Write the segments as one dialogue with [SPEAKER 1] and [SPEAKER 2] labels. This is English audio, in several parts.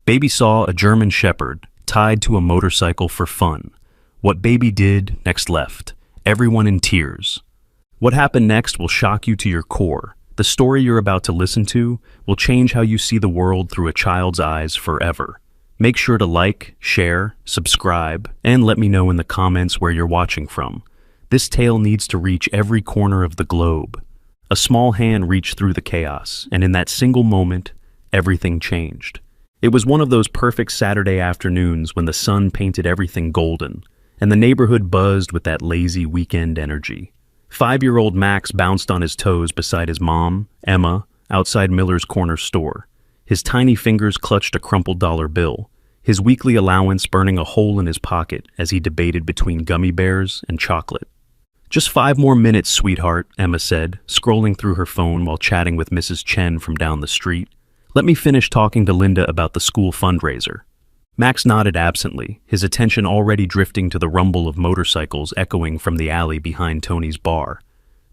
[SPEAKER 1] Baby saw a German shepherd tied to a motorcycle for fun. What Baby did next left everyone in tears. What happened next will shock you to your core. The story you're about to listen to will change how you see the world through a child's eyes forever. Make sure to like, share, subscribe, and let me know in the comments where you're watching from. This tale needs to reach every corner of the globe. A small hand reached through the chaos, and in that single moment, everything changed. It was one of those perfect Saturday afternoons when the sun painted everything golden, and the neighborhood buzzed with that lazy weekend energy. 5-year-old Max bounced on his toes beside his mom, Emma, outside Miller's corner store. His tiny fingers clutched a crumpled dollar bill, his weekly allowance burning a hole in his pocket as he debated between gummy bears and chocolate. "Just 5 more minutes, sweetheart," Emma said, scrolling through her phone while chatting with Mrs. Chen from down the street. "Let me finish talking to Linda about the school fundraiser." Max nodded absently, his attention already drifting to the rumble of motorcycles echoing from the alley behind Tony's bar.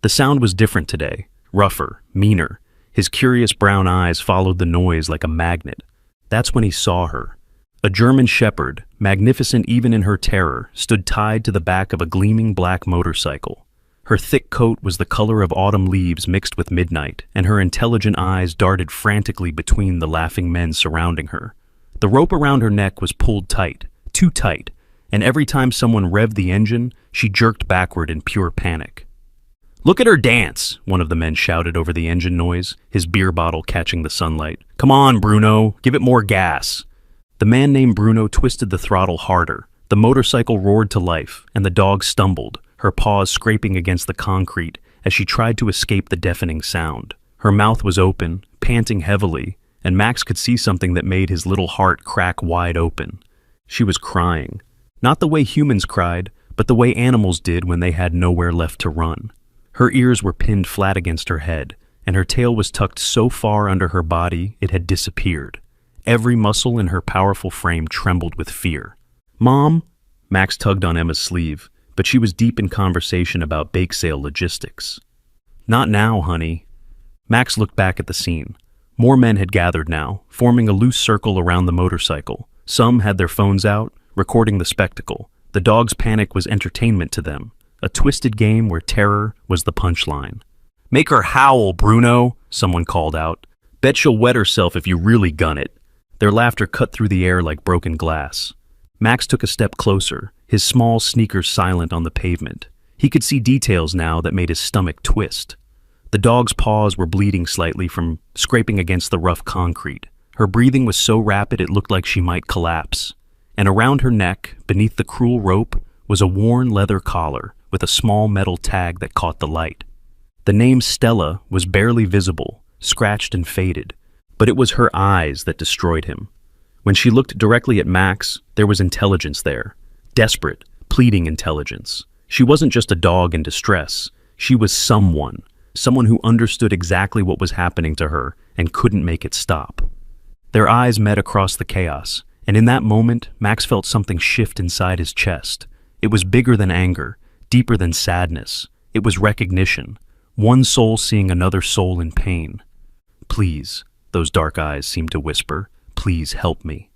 [SPEAKER 1] The sound was different today, rougher, meaner. His curious brown eyes followed the noise like a magnet. That's when he saw her. A German shepherd, magnificent even in her terror, stood tied to the back of a gleaming black motorcycle. Her thick coat was the color of autumn leaves mixed with midnight, and her intelligent eyes darted frantically between the laughing men surrounding her. The rope around her neck was pulled tight, too tight, and every time someone revved the engine, she jerked backward in pure panic. "Look at her dance," one of the men shouted over the engine noise, his beer bottle catching the sunlight. "Come on, Bruno, give it more gas." The man named Bruno twisted the throttle harder. The motorcycle roared to life, and the dog stumbled, her paws scraping against the concrete as she tried to escape the deafening sound. Her mouth was open, panting heavily, and Max could see something that made his little heart crack wide open. She was crying. Not the way humans cried, but the way animals did when they had nowhere left to run. Her ears were pinned flat against her head, and her tail was tucked so far under her body it had disappeared. Every muscle in her powerful frame trembled with fear. "Mom?" Max tugged on Emma's sleeve, but she was deep in conversation about bake sale logistics. "Not now, honey." Max looked back at the scene. More men had gathered now, forming a loose circle around the motorcycle. Some had their phones out, recording the spectacle. The dog's panic was entertainment to them, a twisted game where terror was the punchline. "Make her howl, Bruno," someone called out. "Bet she'll wet herself if you really gun it." Their laughter cut through the air like broken glass. Max took a step closer, his small sneakers silent on the pavement. He could see details now that made his stomach twist. The dog's paws were bleeding slightly from scraping against the rough concrete. Her breathing was so rapid it looked like she might collapse. And around her neck, beneath the cruel rope, was a worn leather collar with a small metal tag that caught the light. The name Stella was barely visible, scratched and faded, but it was her eyes that destroyed him. When she looked directly at Max, there was intelligence there. Desperate, pleading intelligence. She wasn't just a dog in distress. She was someone who understood exactly what was happening to her and couldn't make it stop. Their eyes met across the chaos, and in that moment, Max felt something shift inside his chest. It was bigger than anger, deeper than sadness. It was recognition, one soul seeing another soul in pain. "Please," those dark eyes seemed to whisper, "please help me."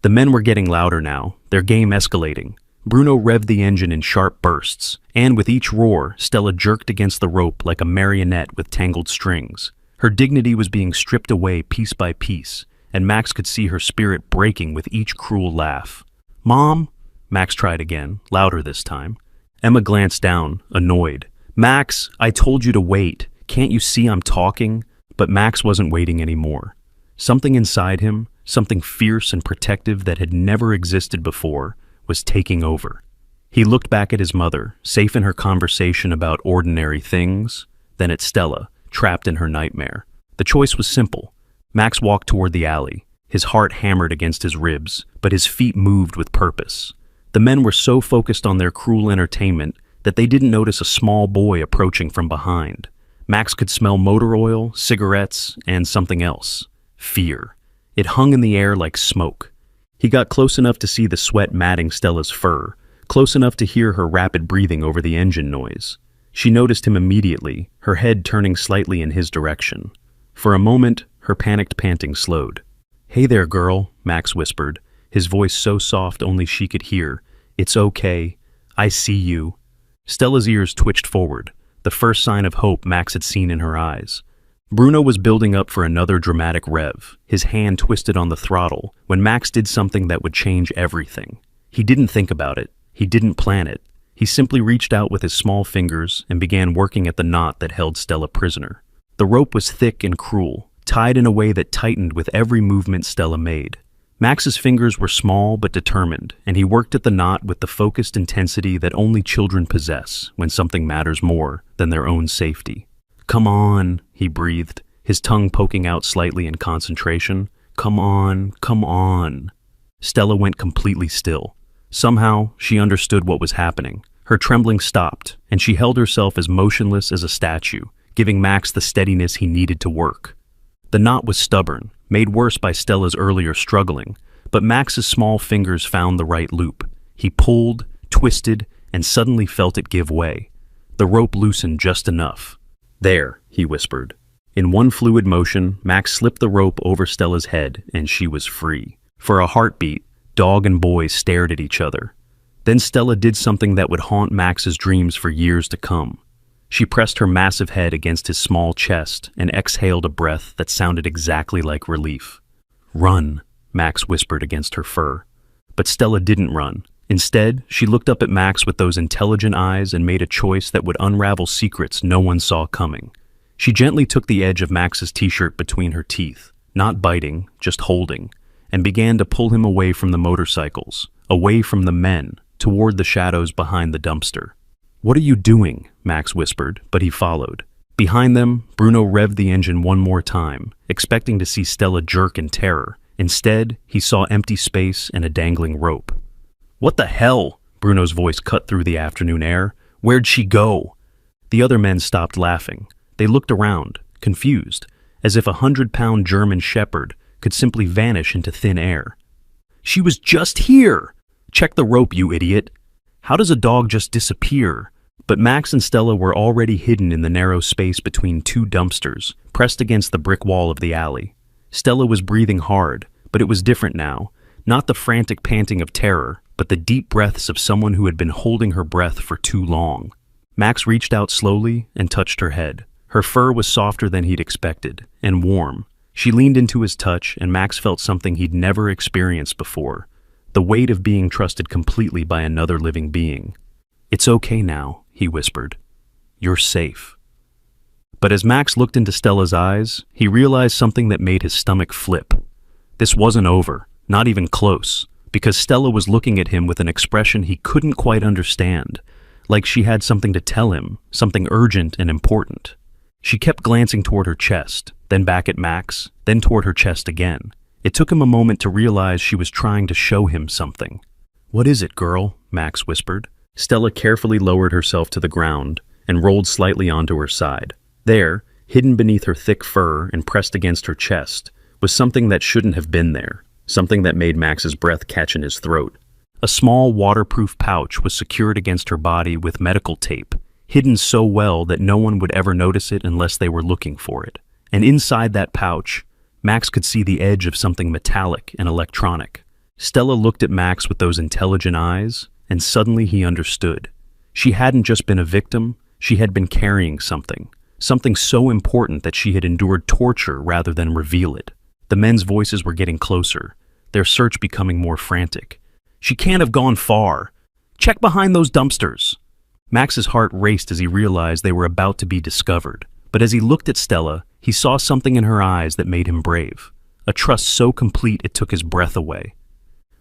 [SPEAKER 1] The men were getting louder now, their game escalating. Bruno revved the engine in sharp bursts, and with each roar, Stella jerked against the rope like a marionette with tangled strings. Her dignity was being stripped away piece by piece, and Max could see her spirit breaking with each cruel laugh. "Mom?" Max tried again, louder this time. Emma glanced down, annoyed. "Max, I told you to wait. Can't you see I'm talking?" But Max wasn't waiting anymore. Something inside him, something fierce and protective that had never existed before, was taking over. He looked back at his mother, safe in her conversation about ordinary things, then at Stella, trapped in her nightmare. The choice was simple. Max walked toward the alley, his heart hammered against his ribs, but his feet moved with purpose. The men were so focused on their cruel entertainment that they didn't notice a small boy approaching from behind. Max could smell motor oil, cigarettes, and something else. Fear. It hung in the air like smoke. He got close enough to see the sweat matting Stella's fur, close enough to hear her rapid breathing over the engine noise. She noticed him immediately, her head turning slightly in his direction. For a moment, her panicked panting slowed. "Hey there, girl," Max whispered, his voice so soft only she could hear. "It's okay. I see you." Stella's ears twitched forward, the first sign of hope Max had seen in her eyes. Bruno was building up for another dramatic rev, his hand twisted on the throttle, when Max did something that would change everything. He didn't think about it. He didn't plan it. He simply reached out with his small fingers and began working at the knot that held Stella prisoner. The rope was thick and cruel, tied in a way that tightened with every movement Stella made. Max's fingers were small but determined, and he worked at the knot with the focused intensity that only children possess when something matters more than their own safety. "Come on," he breathed, his tongue poking out slightly in concentration. "Come on, come on." Stella went completely still. Somehow, she understood what was happening. Her trembling stopped, and she held herself as motionless as a statue, giving Max the steadiness he needed to work. The knot was stubborn, made worse by Stella's earlier struggling, but Max's small fingers found the right loop. He pulled, twisted, and suddenly felt it give way. The rope loosened just enough. "There," he whispered. In one fluid motion, Max slipped the rope over Stella's head, and she was free. For a heartbeat, dog and boy stared at each other. Then Stella did something that would haunt Max's dreams for years to come. She pressed her massive head against his small chest and exhaled a breath that sounded exactly like relief. "Run," Max whispered against her fur. But Stella didn't run. Instead, she looked up at Max with those intelligent eyes and made a choice that would unravel secrets no one saw coming. She gently took the edge of Max's t-shirt between her teeth, not biting, just holding, and began to pull him away from the motorcycles, away from the men, toward the shadows behind the dumpster. "What are you doing?" Max whispered, but he followed. Behind them, Bruno revved the engine one more time, expecting to see Stella jerk in terror. Instead, he saw empty space and a dangling rope. "What the hell?" Bruno's voice cut through the afternoon air. "Where'd she go?" The other men stopped laughing. They looked around, confused, as if a 100-pound German shepherd could simply vanish into thin air. "She was just here! Check the rope, you idiot! How does a dog just disappear?" But Max and Stella were already hidden in the narrow space between two dumpsters, pressed against the brick wall of the alley. Stella was breathing hard, but it was different now. Not the frantic panting of terror, but the deep breaths of someone who had been holding her breath for too long. Max reached out slowly and touched her head. Her fur was softer than he'd expected, and warm. She leaned into his touch, and Max felt something he'd never experienced before. The weight of being trusted completely by another living being. "It's okay now," he whispered. "You're safe." But as Max looked into Stella's eyes, he realized something that made his stomach flip. This wasn't over, not even close, because Stella was looking at him with an expression he couldn't quite understand, like she had something to tell him, something urgent and important. She kept glancing toward her chest, then back at Max, then toward her chest again. It took him a moment to realize she was trying to show him something. "What is it, girl?" Max whispered. Stella carefully lowered herself to the ground and rolled slightly onto her side. There, hidden beneath her thick fur and pressed against her chest, was something that shouldn't have been there, something that made Max's breath catch in his throat. A small waterproof pouch was secured against her body with medical tape, hidden so well that no one would ever notice it unless they were looking for it. And inside that pouch, Max could see the edge of something metallic and electronic. Stella looked at Max with those intelligent eyes, and suddenly he understood. She hadn't just been a victim, she had been carrying something so important that she had endured torture rather than reveal it. The men's voices were getting closer, their search becoming more frantic. "She can't have gone far. Check behind those dumpsters." Max's heart raced as he realized they were about to be discovered. But as he looked at Stella, he saw something in her eyes that made him brave. A trust so complete it took his breath away.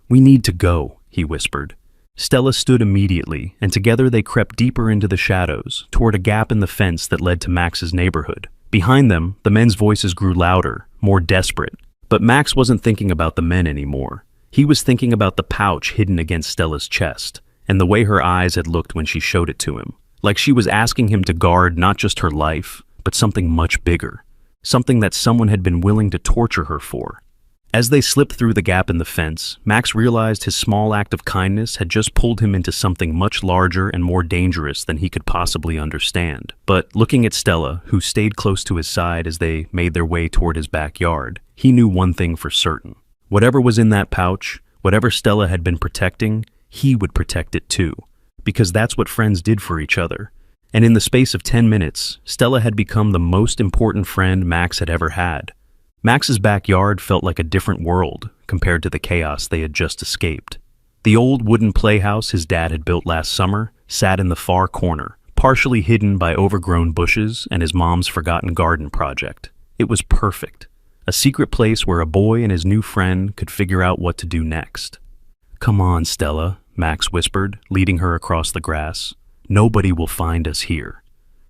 [SPEAKER 1] "We need to go," he whispered. Stella stood immediately, and together they crept deeper into the shadows, toward a gap in the fence that led to Max's neighborhood. Behind them, the men's voices grew louder, more desperate. But Max wasn't thinking about the men anymore. He was thinking about the pouch hidden against Stella's chest, and the way her eyes had looked when she showed it to him. Like she was asking him to guard not just her life, but something much bigger. Something that someone had been willing to torture her for. As they slipped through the gap in the fence, Max realized his small act of kindness had just pulled him into something much larger and more dangerous than he could possibly understand. But looking at Stella, who stayed close to his side as they made their way toward his backyard, he knew one thing for certain. Whatever was in that pouch, whatever Stella had been protecting, he would protect it too. Because that's what friends did for each other. And in the space of 10 minutes, Stella had become the most important friend Max had ever had. Max's backyard felt like a different world compared to the chaos they had just escaped. The old wooden playhouse his dad had built last summer sat in the far corner, partially hidden by overgrown bushes and his mom's forgotten garden project. It was perfect. A secret place where a boy and his new friend could figure out what to do next. "Come on, Stella," Max whispered, leading her across the grass. "Nobody will find us here."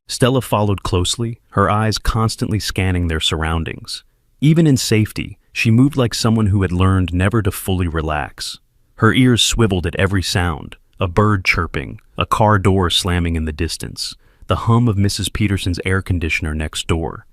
[SPEAKER 1] Stella followed closely, her eyes constantly scanning their surroundings. Even in safety, she moved like someone who had learned never to fully relax. Her ears swiveled at every sound, a bird chirping, a car door slamming in the distance, the hum of Mrs. Peterson's air conditioner next door.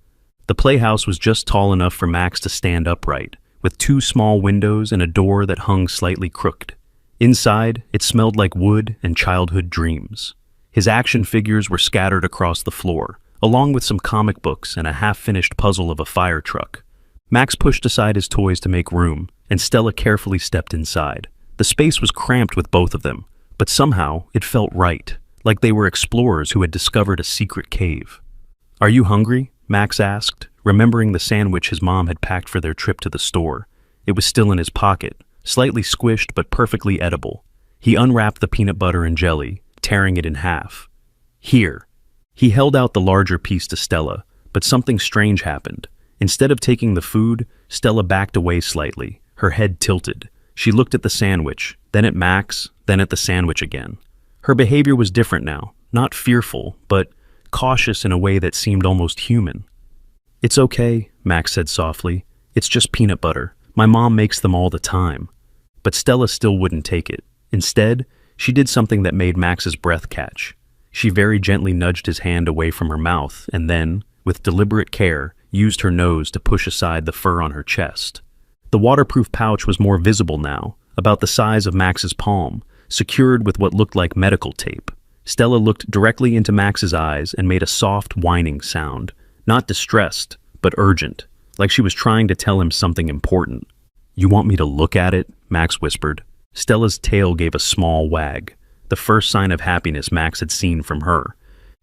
[SPEAKER 1] The playhouse was just tall enough for Max to stand upright, with 2 small windows and a door that hung slightly crooked. Inside, it smelled like wood and childhood dreams. His action figures were scattered across the floor, along with some comic books and a half-finished puzzle of a fire truck. Max pushed aside his toys to make room, and Stella carefully stepped inside. The space was cramped with both of them, but somehow it felt right, like they were explorers who had discovered a secret cave. "Are you hungry?" Max asked, remembering the sandwich his mom had packed for their trip to the store. It was still in his pocket, slightly squished but perfectly edible. He unwrapped the peanut butter and jelly, tearing it in half. "Here." He held out the larger piece to Stella, but something strange happened. Instead of taking the food, Stella backed away slightly, her head tilted. She looked at the sandwich, then at Max, then at the sandwich again. Her behavior was different now, not fearful, but cautious in a way that seemed almost human. "It's okay," Max said softly. "It's just peanut butter. My mom makes them all the time." But Stella still wouldn't take it. Instead, she did something that made Max's breath catch. She very gently nudged his hand away from her mouth and then, with deliberate care, used her nose to push aside the fur on her chest. The waterproof pouch was more visible now, about the size of Max's palm, secured with what looked like medical tape. Stella looked directly into Max's eyes and made a soft, whining sound. Not distressed, but urgent, like she was trying to tell him something important. "You want me to look at it?" Max whispered. Stella's tail gave a small wag, the first sign of happiness Max had seen from her.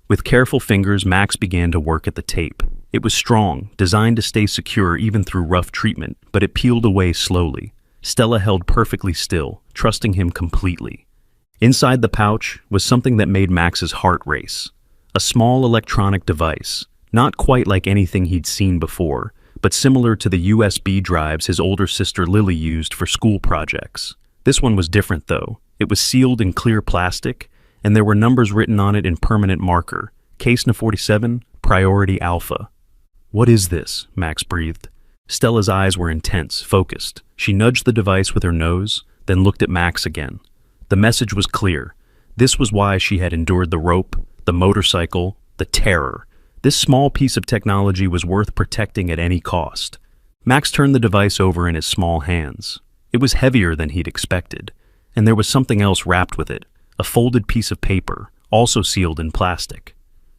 [SPEAKER 1] With careful fingers, Max began to work at the tape. It was strong, designed to stay secure even through rough treatment, but it peeled away slowly. Stella held perfectly still, trusting him completely. Inside the pouch was something that made Max's heart race. A small electronic device, not quite like anything he'd seen before, but similar to the USB drives his older sister Lily used for school projects. This one was different though. It was sealed in clear plastic, and there were numbers written on it in permanent marker. Case No. 47, Priority Alpha. "What is this?" Max breathed. Stella's eyes were intense, focused. She nudged the device with her nose, then looked at Max again. The message was clear. This was why she had endured the rope, the motorcycle, the terror. This small piece of technology was worth protecting at any cost. Max turned the device over in his small hands. It was heavier than he'd expected, and there was something else wrapped with it, a folded piece of paper, also sealed in plastic.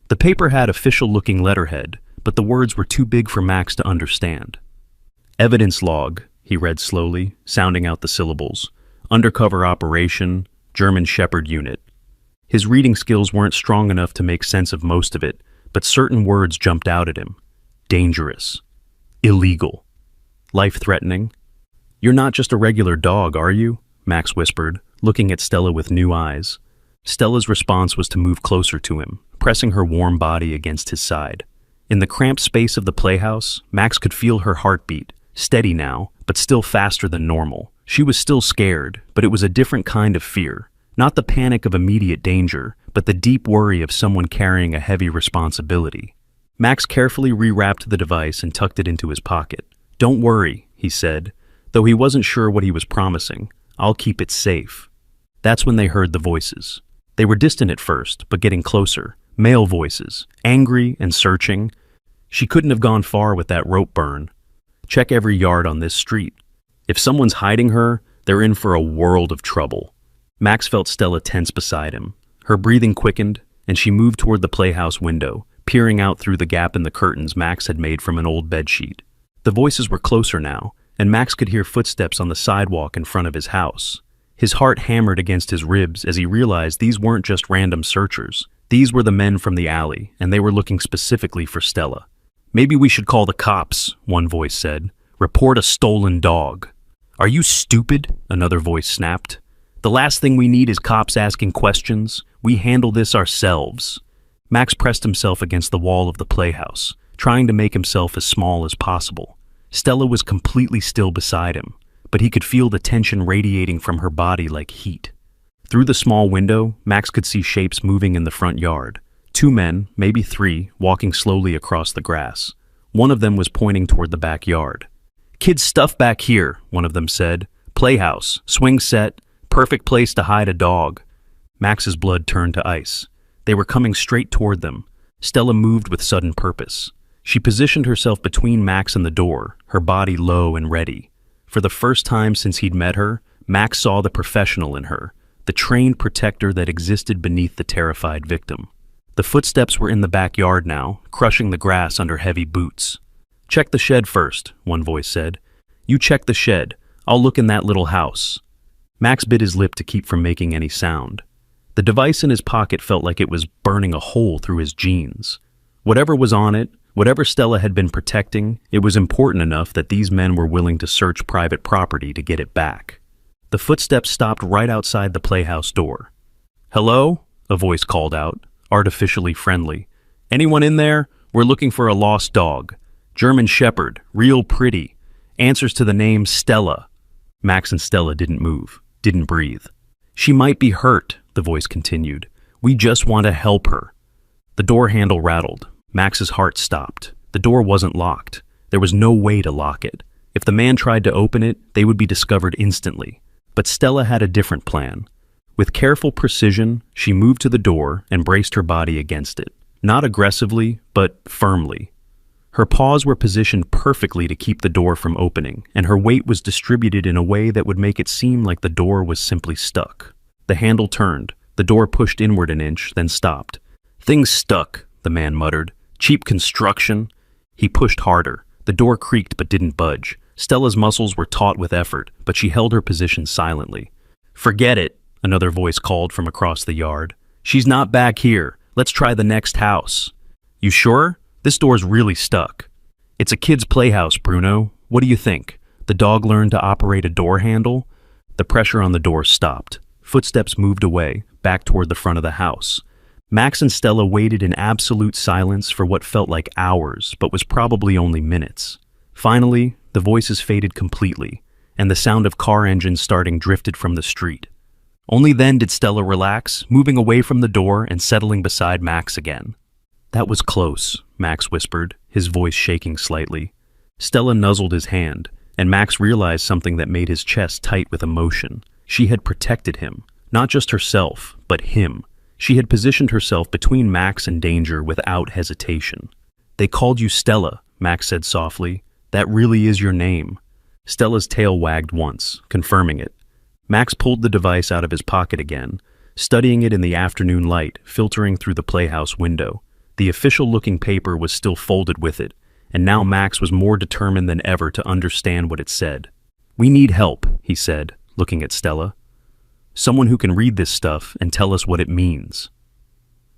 [SPEAKER 1] The paper had official-looking letterhead, but the words were too big for Max to understand. "Evidence log," he read slowly, sounding out the syllables. "Undercover operation, German Shepherd unit." His reading skills weren't strong enough to make sense of most of it, but certain words jumped out at him. Dangerous. Illegal. Life-threatening. "You're not just a regular dog, are you?" Max whispered, looking at Stella with new eyes. Stella's response was to move closer to him, pressing her warm body against his side. In the cramped space of the playhouse, Max could feel her heartbeat, steady now, but still faster than normal. She was still scared, but it was a different kind of fear. Not the panic of immediate danger, but the deep worry of someone carrying a heavy responsibility. Max carefully rewrapped the device and tucked it into his pocket. "Don't worry," he said, though he wasn't sure what he was promising. "I'll keep it safe." That's when they heard the voices. They were distant at first, but getting closer. Male voices, angry and searching. She couldn't have gone far with that rope burn. "Check every yard on this street. If someone's hiding her, they're in for a world of trouble." Max felt Stella tense beside him. Her breathing quickened, and she moved toward the playhouse window, peering out through the gap in the curtains Max had made from an old bedsheet. The voices were closer now, and Max could hear footsteps on the sidewalk in front of his house. His heart hammered against his ribs as he realized these weren't just random searchers. These were the men from the alley, and they were looking specifically for Stella. "Maybe we should call the cops," one voice said. "Report a stolen dog." "Are you stupid?" another voice snapped. "The last thing we need is cops asking questions. We handle this ourselves." Max pressed himself against the wall of the playhouse, trying to make himself as small as possible. Stella was completely still beside him, but he could feel the tension radiating from her body like heat. Through the small window, Max could see shapes moving in the front yard. 2 men, maybe 3, walking slowly across the grass. One of them was pointing toward the backyard. "Kids' stuff back here," one of them said. "Playhouse, swing set, perfect place to hide a dog." Max's blood turned to ice. They were coming straight toward them. Stella moved with sudden purpose. She positioned herself between Max and the door, her body low and ready. For the first time since he'd met her, Max saw the professional in her, the trained protector that existed beneath the terrified victim. The footsteps were in the backyard now, crushing the grass under heavy boots. "Check the shed first," one voice said. "You check the shed. I'll look in that little house." Max bit his lip to keep from making any sound. The device in his pocket felt like it was burning a hole through his jeans. Whatever was on it, whatever Stella had been protecting, it was important enough that these men were willing to search private property to get it back. The footsteps stopped right outside the playhouse door. "Hello?" a voice called out, artificially friendly. "Anyone in there? We're looking for a lost dog. German Shepherd, real pretty. Answers to the name Stella." Max and Stella didn't move, didn't breathe. "She might be hurt," the voice continued. "We just want to help her." The door handle rattled. Max's heart stopped. The door wasn't locked. There was no way to lock it. If the man tried to open it, they would be discovered instantly. But Stella had a different plan. With careful precision, she moved to the door and braced her body against it. Not aggressively, but firmly. Her paws were positioned perfectly to keep the door from opening, and her weight was distributed in a way that would make it seem like the door was simply stuck. The handle turned. The door pushed inward an inch, then stopped. "Things stuck," the man muttered. "Cheap construction." He pushed harder. The door creaked but didn't budge. Stella's muscles were taut with effort, but she held her position silently. "Forget it," another voice called from across the yard. "She's not back here. Let's try the next house." "You sure? This door's really stuck." "It's a kid's playhouse, Bruno. What do you think? The dog learned to operate a door handle?" The pressure on the door stopped. Footsteps moved away, back toward the front of the house. Max and Stella waited in absolute silence for what felt like hours, but was probably only minutes. Finally, the voices faded completely, and the sound of car engines starting drifted from the street. Only then did Stella relax, moving away from the door and settling beside Max again. "That was close," Max whispered, his voice shaking slightly. Stella nuzzled his hand, and Max realized something that made his chest tight with emotion. She had protected him, not just herself, but him. She had positioned herself between Max and danger without hesitation. "They called you Stella," Max said softly. "That really is your name." Stella's tail wagged once, confirming it. Max pulled the device out of his pocket again, studying it in the afternoon light filtering through the playhouse window. The official-looking paper was still folded with it, and now Max was more determined than ever to understand what it said. "We need help," he said, looking at Stella. "Someone who can read this stuff and tell us what it means."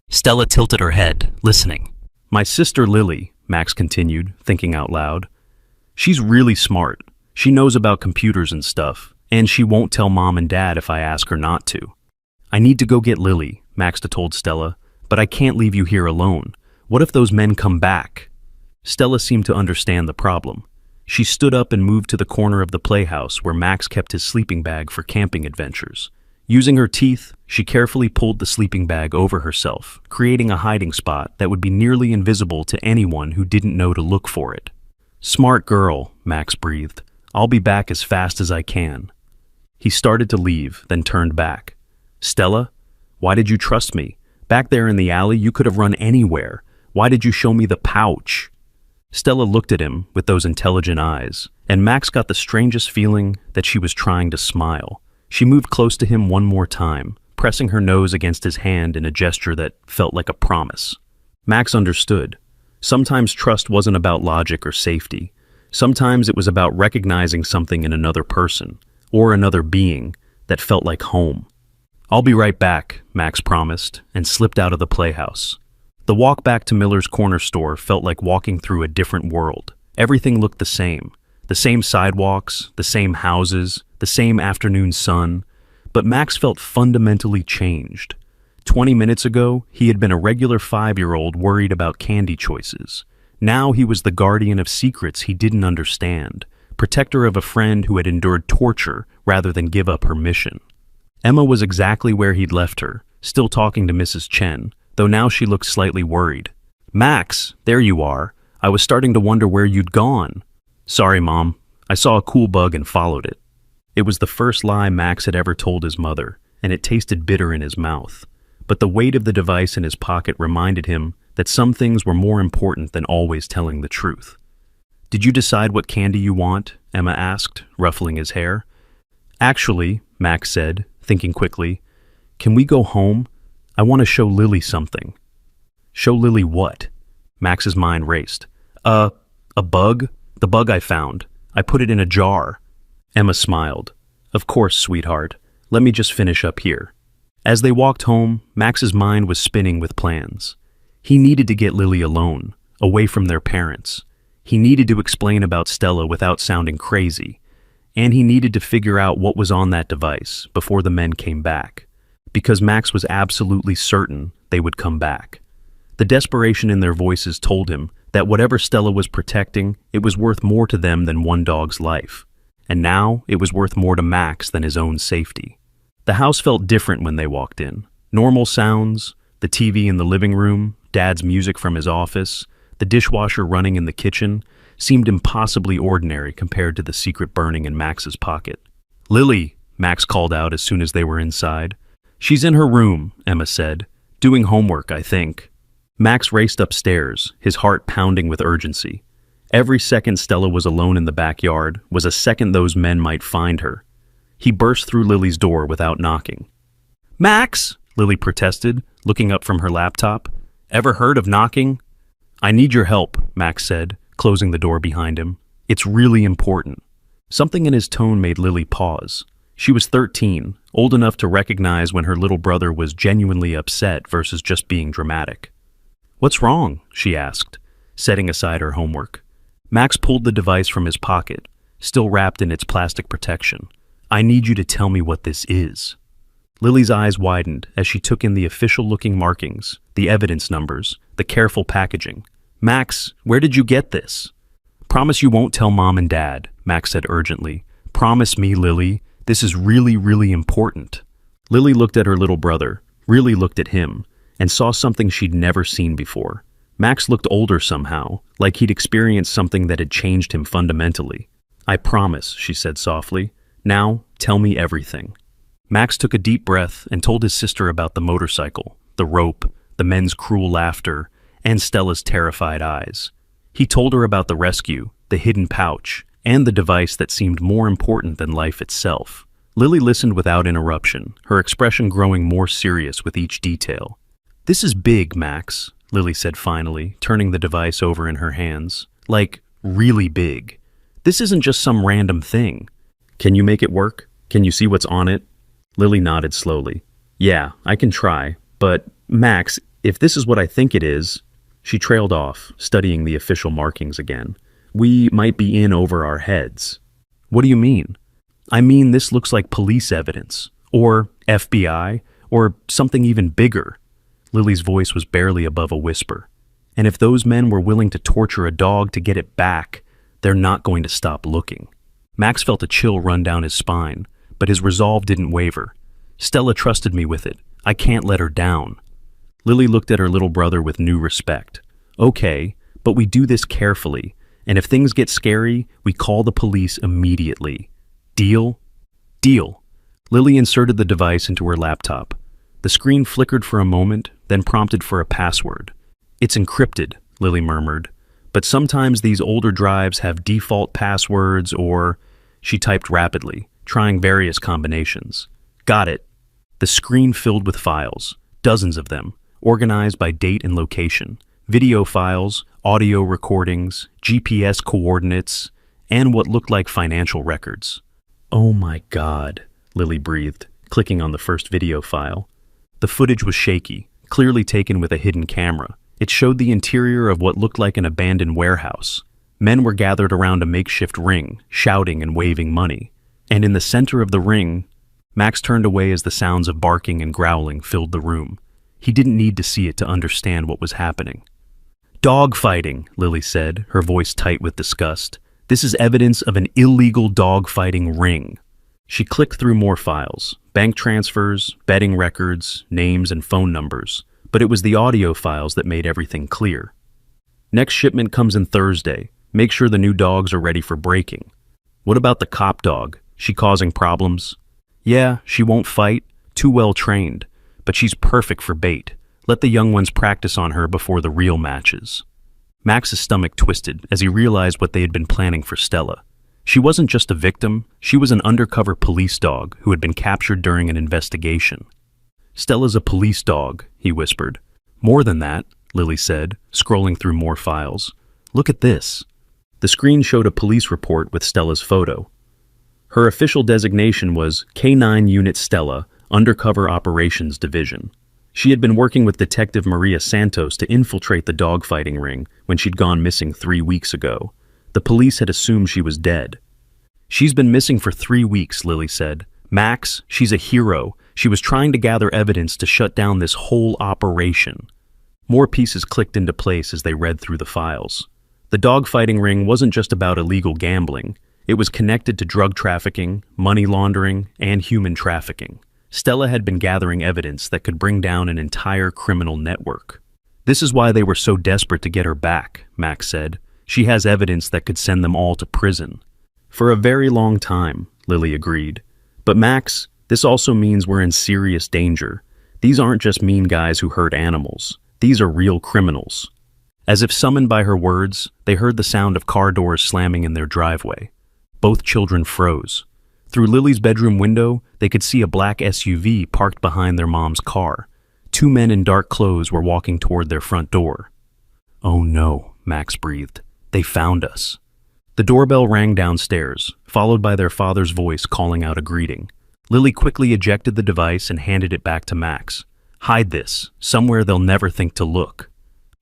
[SPEAKER 1] Stella tilted her head, listening. "My sister Lily," Max continued, thinking out loud. "She's really smart. She knows about computers and stuff, and she won't tell Mom and Dad if I ask her not to." "I need to go get Lily," Max told Stella, "but I can't leave you here alone. What if those men come back?" Stella seemed to understand the problem. She stood up and moved to the corner of the playhouse where Max kept his sleeping bag for camping adventures. Using her teeth, she carefully pulled the sleeping bag over herself, creating a hiding spot that would be nearly invisible to anyone who didn't know to look for it. "Smart girl," Max breathed. "I'll be back as fast as I can." He started to leave, then turned back. "Stella, why did you trust me? Back there in the alley, you could have run anywhere. Why did you show me the pouch?" Stella looked at him with those intelligent eyes, and Max got the strangest feeling that she was trying to smile. She moved close to him one more time, pressing her nose against his hand in a gesture that felt like a promise. Max understood. Sometimes trust wasn't about logic or safety. Sometimes it was about recognizing something in another person, or another being, that felt like home. "I'll be right back," Max promised, and slipped out of the playhouse. The walk back to Miller's corner store felt like walking through a different world. Everything looked the same. The same sidewalks, the same houses, the same afternoon sun. But Max felt fundamentally changed. 20 minutes ago, he had been a regular 5-year-old worried about candy choices. Now he was the guardian of secrets he didn't understand, protector of a friend who had endured torture rather than give up her mission. Emma was exactly where he'd left her, still talking to Mrs. Chen, though now she looked slightly worried. "Max, there you are. I was starting to wonder where you'd gone." "Sorry, Mom. I saw a cool bug and followed it." It was the first lie Max had ever told his mother, and it tasted bitter in his mouth. But the weight of the device in his pocket reminded him that some things were more important than always telling the truth. "Did you decide what candy you want?" Emma asked, ruffling his hair. "Actually," Max said, thinking quickly, "can we go home? I want to show Lily something." "Show Lily what?" Max's mind raced. A bug? The bug I found. I put it in a jar." Emma smiled. "Of course, sweetheart. Let me just finish up here." As they walked home, Max's mind was spinning with plans. He needed to get Lily alone, away from their parents. He needed to explain about Stella without sounding crazy. And he needed to figure out what was on that device before the men came back. Because Max was absolutely certain they would come back. The desperation in their voices told him that whatever Stella was protecting, it was worth more to them than one dog's life. And now it was worth more to Max than his own safety. The house felt different when they walked in. Normal sounds, the TV in the living room, Dad's music from his office, the dishwasher running in the kitchen, seemed impossibly ordinary compared to the secret burning in Max's pocket. "Lily," Max called out as soon as they were inside. "She's in her room," Emma said. "Doing homework, I think." Max raced upstairs, his heart pounding with urgency. Every second Stella was alone in the backyard was a second those men might find her. He burst through Lily's door without knocking. "Max!" Lily protested, looking up from her laptop. "Ever heard of knocking?" "I need your help," Max said, closing the door behind him. "It's really important." Something in his tone made Lily pause. She was 13, old enough to recognize when her little brother was genuinely upset versus just being dramatic. "What's wrong?" she asked, setting aside her homework. Max pulled the device from his pocket, still wrapped in its plastic protection. "I need you to tell me what this is." Lily's eyes widened as she took in the official-looking markings, the evidence numbers, the careful packaging. "Max, where did you get this?" "Promise you won't tell Mom and Dad," Max said urgently. "Promise me, Lily. This is really, really important." Lily looked at her little brother, really looked at him, and saw something she'd never seen before. Max looked older somehow, like he'd experienced something that had changed him fundamentally. "I promise," she said softly. "Now, tell me everything." Max took a deep breath and told his sister about the motorcycle, the rope, the men's cruel laughter, and Stella's terrified eyes. He told her about the rescue, the hidden pouch, and the device that seemed more important than life itself. Lily listened without interruption, her expression growing more serious with each detail. "This is big, Max," Lily said finally, turning the device over in her hands. "Like, really big. This isn't just some random thing. Can you make it work? Can you see what's on it?" Lily nodded slowly. "Yeah, I can try, but, Max, if this is what I think it is..." She trailed off, studying the official markings again. "We might be in over our heads." "What do you mean?" "I mean, this looks like police evidence, or FBI, or something even bigger." Lily's voice was barely above a whisper. "And if those men were willing to torture a dog to get it back, they're not going to stop looking." Max felt a chill run down his spine, but his resolve didn't waver. "Stella trusted me with it. I can't let her down." Lily looked at her little brother with new respect. "Okay, but we do this carefully, and if things get scary, we call the police immediately. Deal?" "Deal." Lily inserted the device into her laptop. The screen flickered for a moment, then prompted for a password. "It's encrypted," Lily murmured, "but sometimes these older drives have default passwords or..." She typed rapidly, trying various combinations. "Got it." The screen filled with files, dozens of them, organized by date and location. Video files, audio recordings, GPS coordinates. and what looked like financial records. "Oh my God," Lily breathed, clicking on the first video file. The footage was shaky, clearly taken with a hidden camera. It showed the interior of what looked like an abandoned warehouse. Men were gathered around a makeshift ring, shouting and waving money. And in the center of the ring, Max turned away as the sounds of barking and growling filled the room. He didn't need to see it to understand what was happening. "Dog fighting," Lily said, her voice tight with disgust. "This is evidence of an illegal dog fighting ring." She clicked through more files, bank transfers, betting records, names and phone numbers, but it was the audio files that made everything clear. "Next shipment comes in Thursday. Make sure the new dogs are ready for breaking." "What about the cop dog? She causing problems?" "Yeah, she won't fight, too well trained, but she's perfect for bait. Let the young ones practice on her before the real matches." Max's stomach twisted as he realized what they had been planning for Stella. She wasn't just a victim, she was an undercover police dog who had been captured during an investigation. "Stella's a police dog," he whispered. "More than that," Lily said, scrolling through more files. "Look at this." The screen showed a police report with Stella's photo. Her official designation was K9 Unit Stella, Undercover Operations Division. She had been working with Detective Maria Santos to infiltrate the dogfighting ring when she'd gone missing 3 weeks ago. The police had assumed she was dead. "She's been missing for 3 weeks," Lily said. "Max, she's a hero. She was trying to gather evidence to shut down this whole operation." More pieces clicked into place as they read through the files. The dogfighting ring wasn't just about illegal gambling. It was connected to drug trafficking, money laundering, and human trafficking. Stella had been gathering evidence that could bring down an entire criminal network. "This is why they were so desperate to get her back," Max said. "She has evidence that could send them all to prison." "For a very long time," Lily agreed. "But Max, this also means we're in serious danger. These aren't just mean guys who hurt animals. These are real criminals." As if summoned by her words, they heard the sound of car doors slamming in their driveway. Both children froze. Through Lily's bedroom window, they could see a black SUV parked behind their mom's car. 2 men in dark clothes were walking toward their front door. "Oh no," Max breathed. "They found us." The doorbell rang downstairs, followed by their father's voice calling out a greeting. Lily quickly ejected the device and handed it back to Max. "Hide this, somewhere they'll never think to look."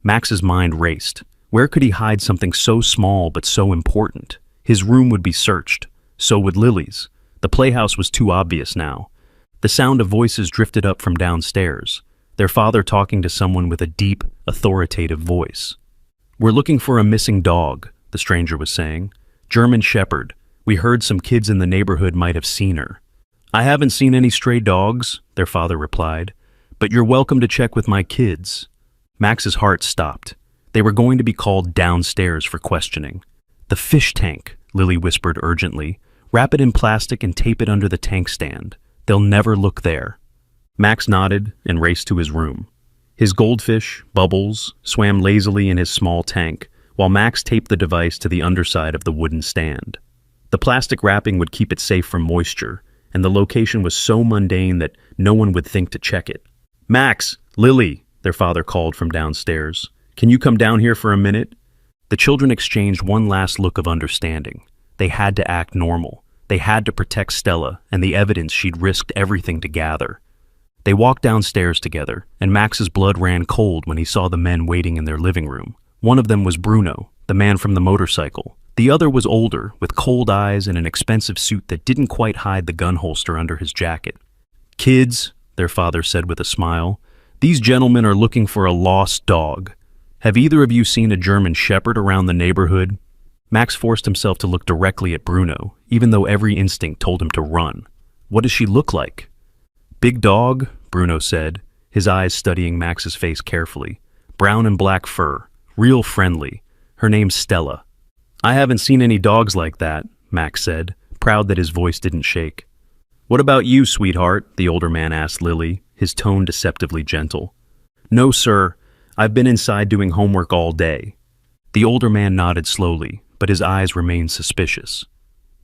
[SPEAKER 1] Max's mind raced. Where could he hide something so small but so important? His room would be searched. So would Lily's. The playhouse was too obvious now. The sound of voices drifted up from downstairs, their father talking to someone with a deep, authoritative voice. "We're looking for a missing dog," the stranger was saying. "German Shepherd. We heard some kids in the neighborhood might have seen her." "I haven't seen any stray dogs," their father replied, "but you're welcome to check with my kids." Max's heart stopped. They were going to be called downstairs for questioning. "The fish tank," Lily whispered urgently. "Wrap it in plastic and tape it under the tank stand. They'll never look there." Max nodded and raced to his room. His goldfish, Bubbles, swam lazily in his small tank, while Max taped the device to the underside of the wooden stand. The plastic wrapping would keep it safe from moisture, and the location was so mundane that no one would think to check it. "Max, Lily," their father called from downstairs. "Can you come down here for a minute?" The children exchanged one last look of understanding. They had to act normal. They had to protect Stella and the evidence she'd risked everything to gather. They walked downstairs together, and Max's blood ran cold when he saw the men waiting in their living room. One of them was Bruno, the man from the motorcycle. The other was older, with cold eyes and an expensive suit that didn't quite hide the gun holster under his jacket. "Kids," their father said with a smile, "these gentlemen are looking for a lost dog. Have either of you seen a German Shepherd around the neighborhood?" Max forced himself to look directly at Bruno, even though every instinct told him to run. "What does she look like?" "Big dog," Bruno said, his eyes studying Max's face carefully. "Brown and black fur. Real friendly. Her name's Stella." "I haven't seen any dogs like that," Max said, proud that his voice didn't shake. "What about you, sweetheart?" the older man asked Lily, his tone deceptively gentle. "No, sir. I've been inside doing homework all day." The older man nodded slowly, but his eyes remained suspicious.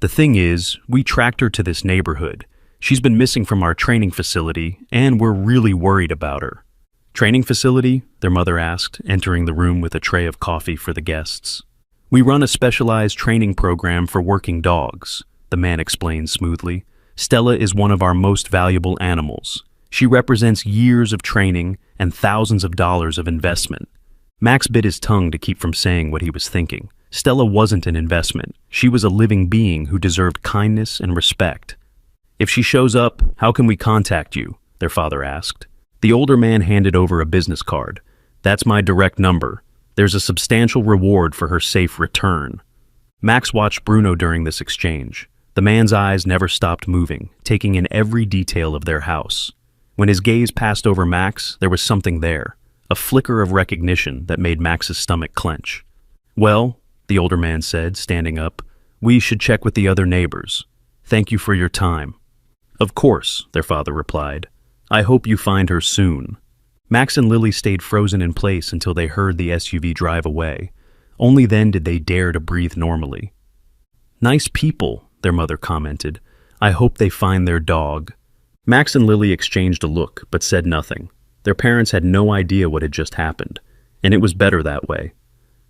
[SPEAKER 1] "The thing is, we tracked her to this neighborhood. She's been missing from our training facility, and we're really worried about her." "Training facility?" their mother asked, entering the room with a tray of coffee for the guests. We run a specialized training program for working dogs, the man explained smoothly. Stella is one of our most valuable animals. She represents years of training and thousands of dollars of investment. Max bit his tongue to keep from saying what he was thinking. Stella wasn't an investment. She was a living being who deserved kindness and respect. If she shows up, how can we contact you? Their father asked. The older man handed over a business card. That's my direct number. There's a substantial reward for her safe return. Max watched Bruno during this exchange. The man's eyes never stopped moving, taking in every detail of their house. When his gaze passed over Max, there was something there, a flicker of recognition that made Max's stomach clench. Well, the older man said, standing up, we should check with the other neighbors. Thank you for your time. Of course, their father replied. I hope you find her soon. Max and Lily stayed frozen in place until they heard the SUV drive away. Only then did they dare to breathe normally. Nice people, their mother commented. I hope they find their dog. Max and Lily exchanged a look, but said nothing. Their parents had no idea what had just happened, and it was better that way.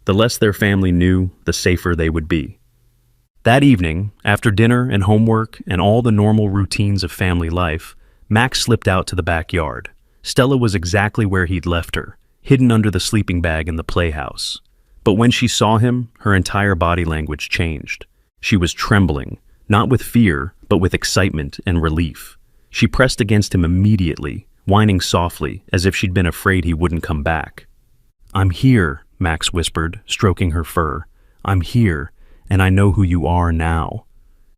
[SPEAKER 1] The less their family knew, the safer they would be. That evening, after dinner and homework and all the normal routines of family life, Max slipped out to the backyard. Stella was exactly where he'd left her, hidden under the sleeping bag in the playhouse. But when she saw him, her entire body language changed. She was trembling, not with fear, but with excitement and relief. She pressed against him immediately, whining softly, as if she'd been afraid he wouldn't come back. I'm here, Max whispered, stroking her fur. I'm here, and I know who you are now.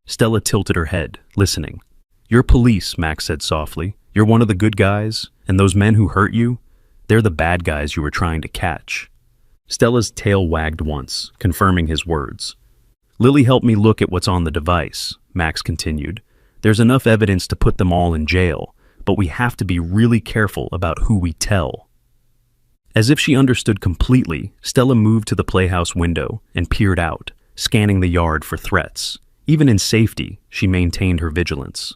[SPEAKER 1] Stella tilted her head, listening. You're police, Max said softly. You're one of the good guys, and those men who hurt you, they're the bad guys you were trying to catch. Stella's tail wagged once, confirming his words. Lily helped me look at what's on the device, Max continued. There's enough evidence to put them all in jail, but we have to be really careful about who we tell. As if she understood completely, Stella moved to the playhouse window and peered out, scanning the yard for threats. Even in safety, she maintained her vigilance.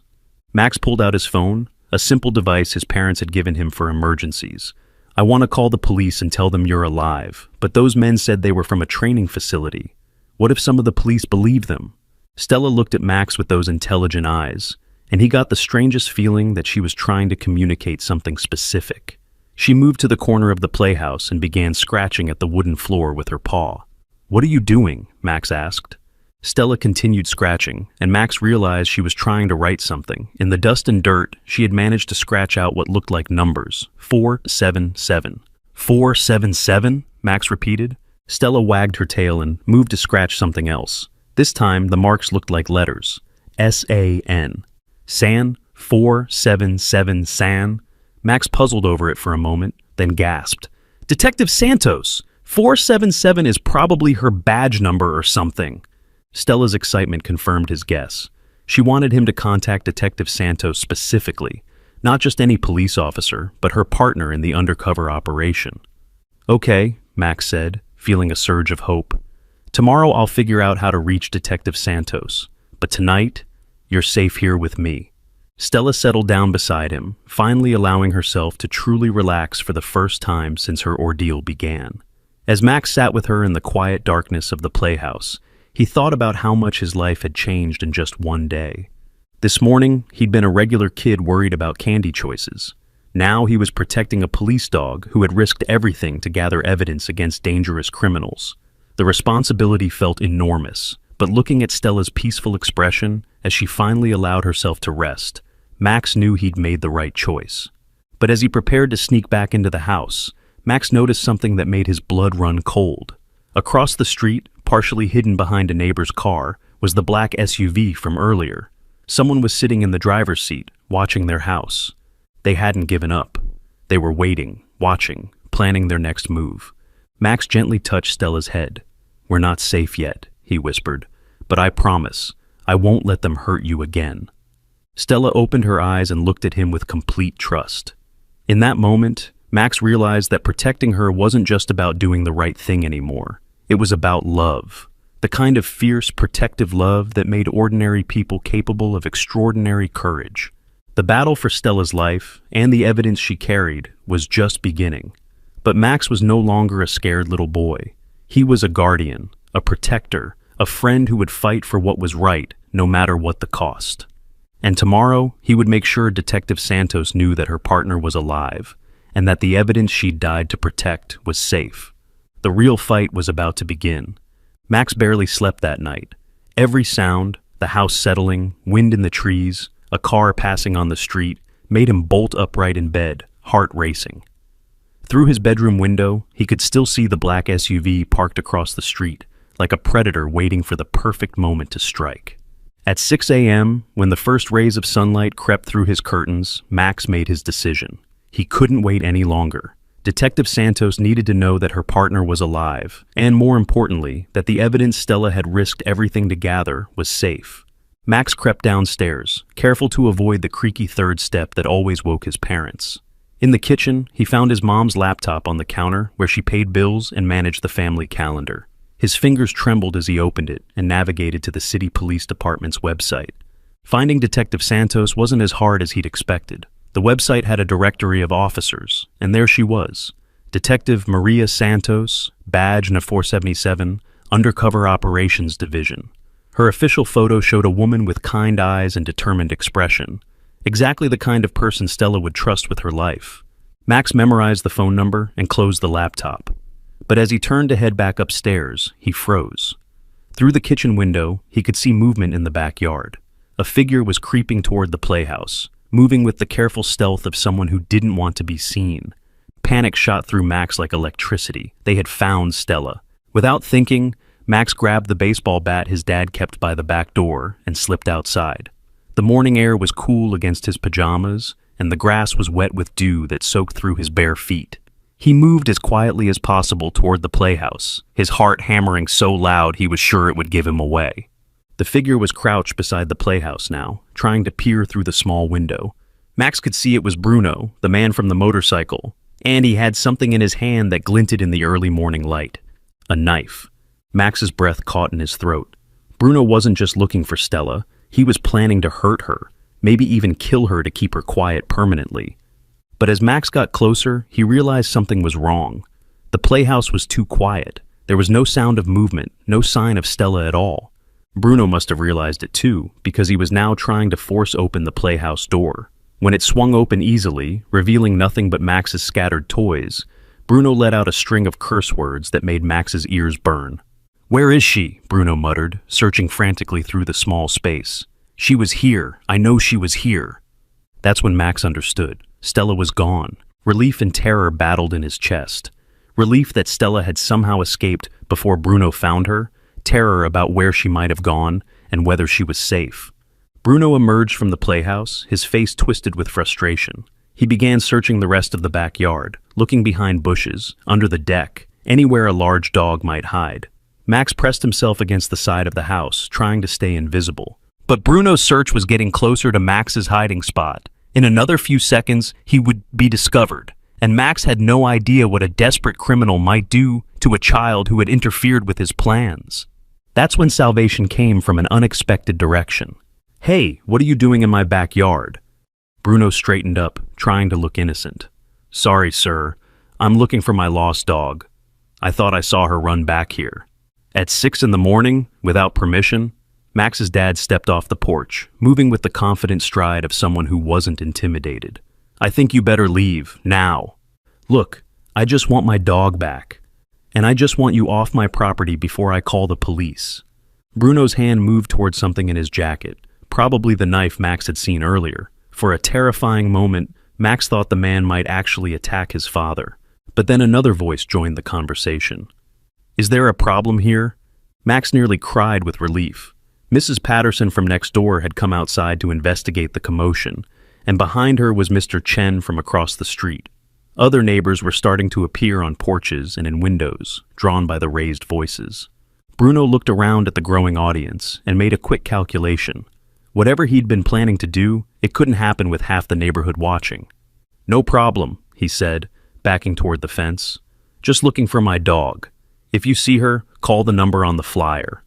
[SPEAKER 1] Max pulled out his phone, a simple device his parents had given him for emergencies. I want to call the police and tell them you're alive, but those men said they were from a training facility. What if some of the police believe them? Stella looked at Max with those intelligent eyes, and he got the strangest feeling that she was trying to communicate something specific. She moved to the corner of the playhouse and began scratching at the wooden floor with her paw. What are you doing? Max asked. Stella continued scratching, and Max realized she was trying to write something. In the dust and dirt, she had managed to scratch out what looked like numbers. 477. 477? Max repeated. Stella wagged her tail and moved to scratch something else. This time, the marks looked like letters. S-A-N. San? 477 San? Max puzzled over it for a moment, then gasped. Detective Santos! 477 is probably her badge number or something. Stella's excitement confirmed his guess. She wanted him to contact Detective Santos specifically, not just any police officer, but her partner in the undercover operation. Okay, Max said, feeling a surge of hope. Tomorrow I'll figure out how to reach Detective Santos, but tonight, you're safe here with me. Stella settled down beside him, finally allowing herself to truly relax for the first time since her ordeal began. As Max sat with her in the quiet darkness of the playhouse, he thought about how much his life had changed in just one day. This morning, he'd been a regular kid worried about candy choices. Now he was protecting a police dog who had risked everything to gather evidence against dangerous criminals. The responsibility felt enormous, but looking at Stella's peaceful expression as she finally allowed herself to rest, Max knew he'd made the right choice. But as he prepared to sneak back into the house, Max noticed something that made his blood run cold. Across the street, partially hidden behind a neighbor's car, was the black SUV from earlier. Someone was sitting in the driver's seat, watching their house. They hadn't given up. They were waiting, watching, planning their next move. Max gently touched Stella's head. We're not safe yet, he whispered, but I promise, I won't let them hurt you again. Stella opened her eyes and looked at him with complete trust. In that moment, Max realized that protecting her wasn't just about doing the right thing anymore. It was about love, the kind of fierce, protective love that made ordinary people capable of extraordinary courage. The battle for Stella's life, and the evidence she carried, was just beginning. But Max was no longer a scared little boy. He was a guardian, a protector, a friend who would fight for what was right, no matter what the cost. And tomorrow, he would make sure Detective Santos knew that her partner was alive, and that the evidence she'd died to protect was safe. The real fight was about to begin. Max barely slept that night. Every sound, the house settling, wind in the trees, a car passing on the street, made him bolt upright in bed, heart racing. Through his bedroom window, he could still see the black SUV parked across the street, like a predator waiting for the perfect moment to strike. At 6 a.m., when the first rays of sunlight crept through his curtains, Max made his decision. He couldn't wait any longer. Detective Santos needed to know that her partner was alive, and more importantly, that the evidence Stella had risked everything to gather was safe. Max crept downstairs, careful to avoid the creaky third step that always woke his parents. In the kitchen, he found his mom's laptop on the counter where she paid bills and managed the family calendar. His fingers trembled as he opened it and navigated to the city police department's website. Finding Detective Santos wasn't as hard as he'd expected. The website had a directory of officers, and there she was. Detective Maria Santos, badge No. 477, Undercover Operations Division. Her official photo showed a woman with kind eyes and determined expression. Exactly the kind of person Stella would trust with her life. Max memorized the phone number and closed the laptop. But as he turned to head back upstairs, he froze. Through the kitchen window, he could see movement in the backyard. A figure was creeping toward the playhouse, moving with the careful stealth of someone who didn't want to be seen. Panic shot through Max like electricity. They had found Stella. Without thinking, Max grabbed the baseball bat his dad kept by the back door and slipped outside. The morning air was cool against his pajamas, and the grass was wet with dew that soaked through his bare feet. He moved as quietly as possible toward the playhouse, his heart hammering so loud he was sure it would give him away. The figure was crouched beside the playhouse now, trying to peer through the small window. Max could see it was Bruno, the man from the motorcycle, and he had something in his hand that glinted in the early morning light. A knife. Max's breath caught in his throat. Bruno wasn't just looking for Stella, he was planning to hurt her, maybe even kill her to keep her quiet permanently. But as Max got closer, he realized something was wrong. The playhouse was too quiet. There was no sound of movement, no sign of Stella at all. Bruno must have realized it too, because he was now trying to force open the playhouse door. When it swung open easily, revealing nothing but Max's scattered toys, Bruno let out a string of curse words that made Max's ears burn. "Where is she?" Bruno muttered, searching frantically through the small space. "She was here. I know she was here." That's when Max understood. Stella was gone. Relief and terror battled in his chest. Relief that Stella had somehow escaped before Bruno found her, terror about where she might have gone and whether she was safe. Bruno emerged from the playhouse, his face twisted with frustration. He began searching the rest of the backyard, looking behind bushes, under the deck, anywhere a large dog might hide. Max pressed himself against the side of the house, trying to stay invisible. But Bruno's search was getting closer to Max's hiding spot. In another few seconds, he would be discovered, and Max had no idea what a desperate criminal might do to a child who had interfered with his plans. That's when salvation came from an unexpected direction. "Hey, what are you doing in my backyard?" Bruno straightened up, trying to look innocent. "Sorry, sir. I'm looking for my lost dog. I thought I saw her run back here." At 6 in the morning, without permission, Max's dad stepped off the porch, moving with the confident stride of someone who wasn't intimidated. "I think you better leave, now. Look, I just want my dog back. And I just want you off my property before I call the police." Bruno's hand moved toward something in his jacket, probably the knife Max had seen earlier. For a terrifying moment, Max thought the man might actually attack his father. But then another voice joined the conversation. "Is there a problem here?" Max nearly cried with relief. Mrs. Patterson from next door had come outside to investigate the commotion, and behind her was Mr. Chen from across the street. Other neighbors were starting to appear on porches and in windows, drawn by the raised voices. Bruno looked around at the growing audience and made a quick calculation. Whatever he'd been planning to do, it couldn't happen with half the neighborhood watching. "No problem," he said, backing toward the fence. "Just looking for my dog. If you see her, call the number on the flyer."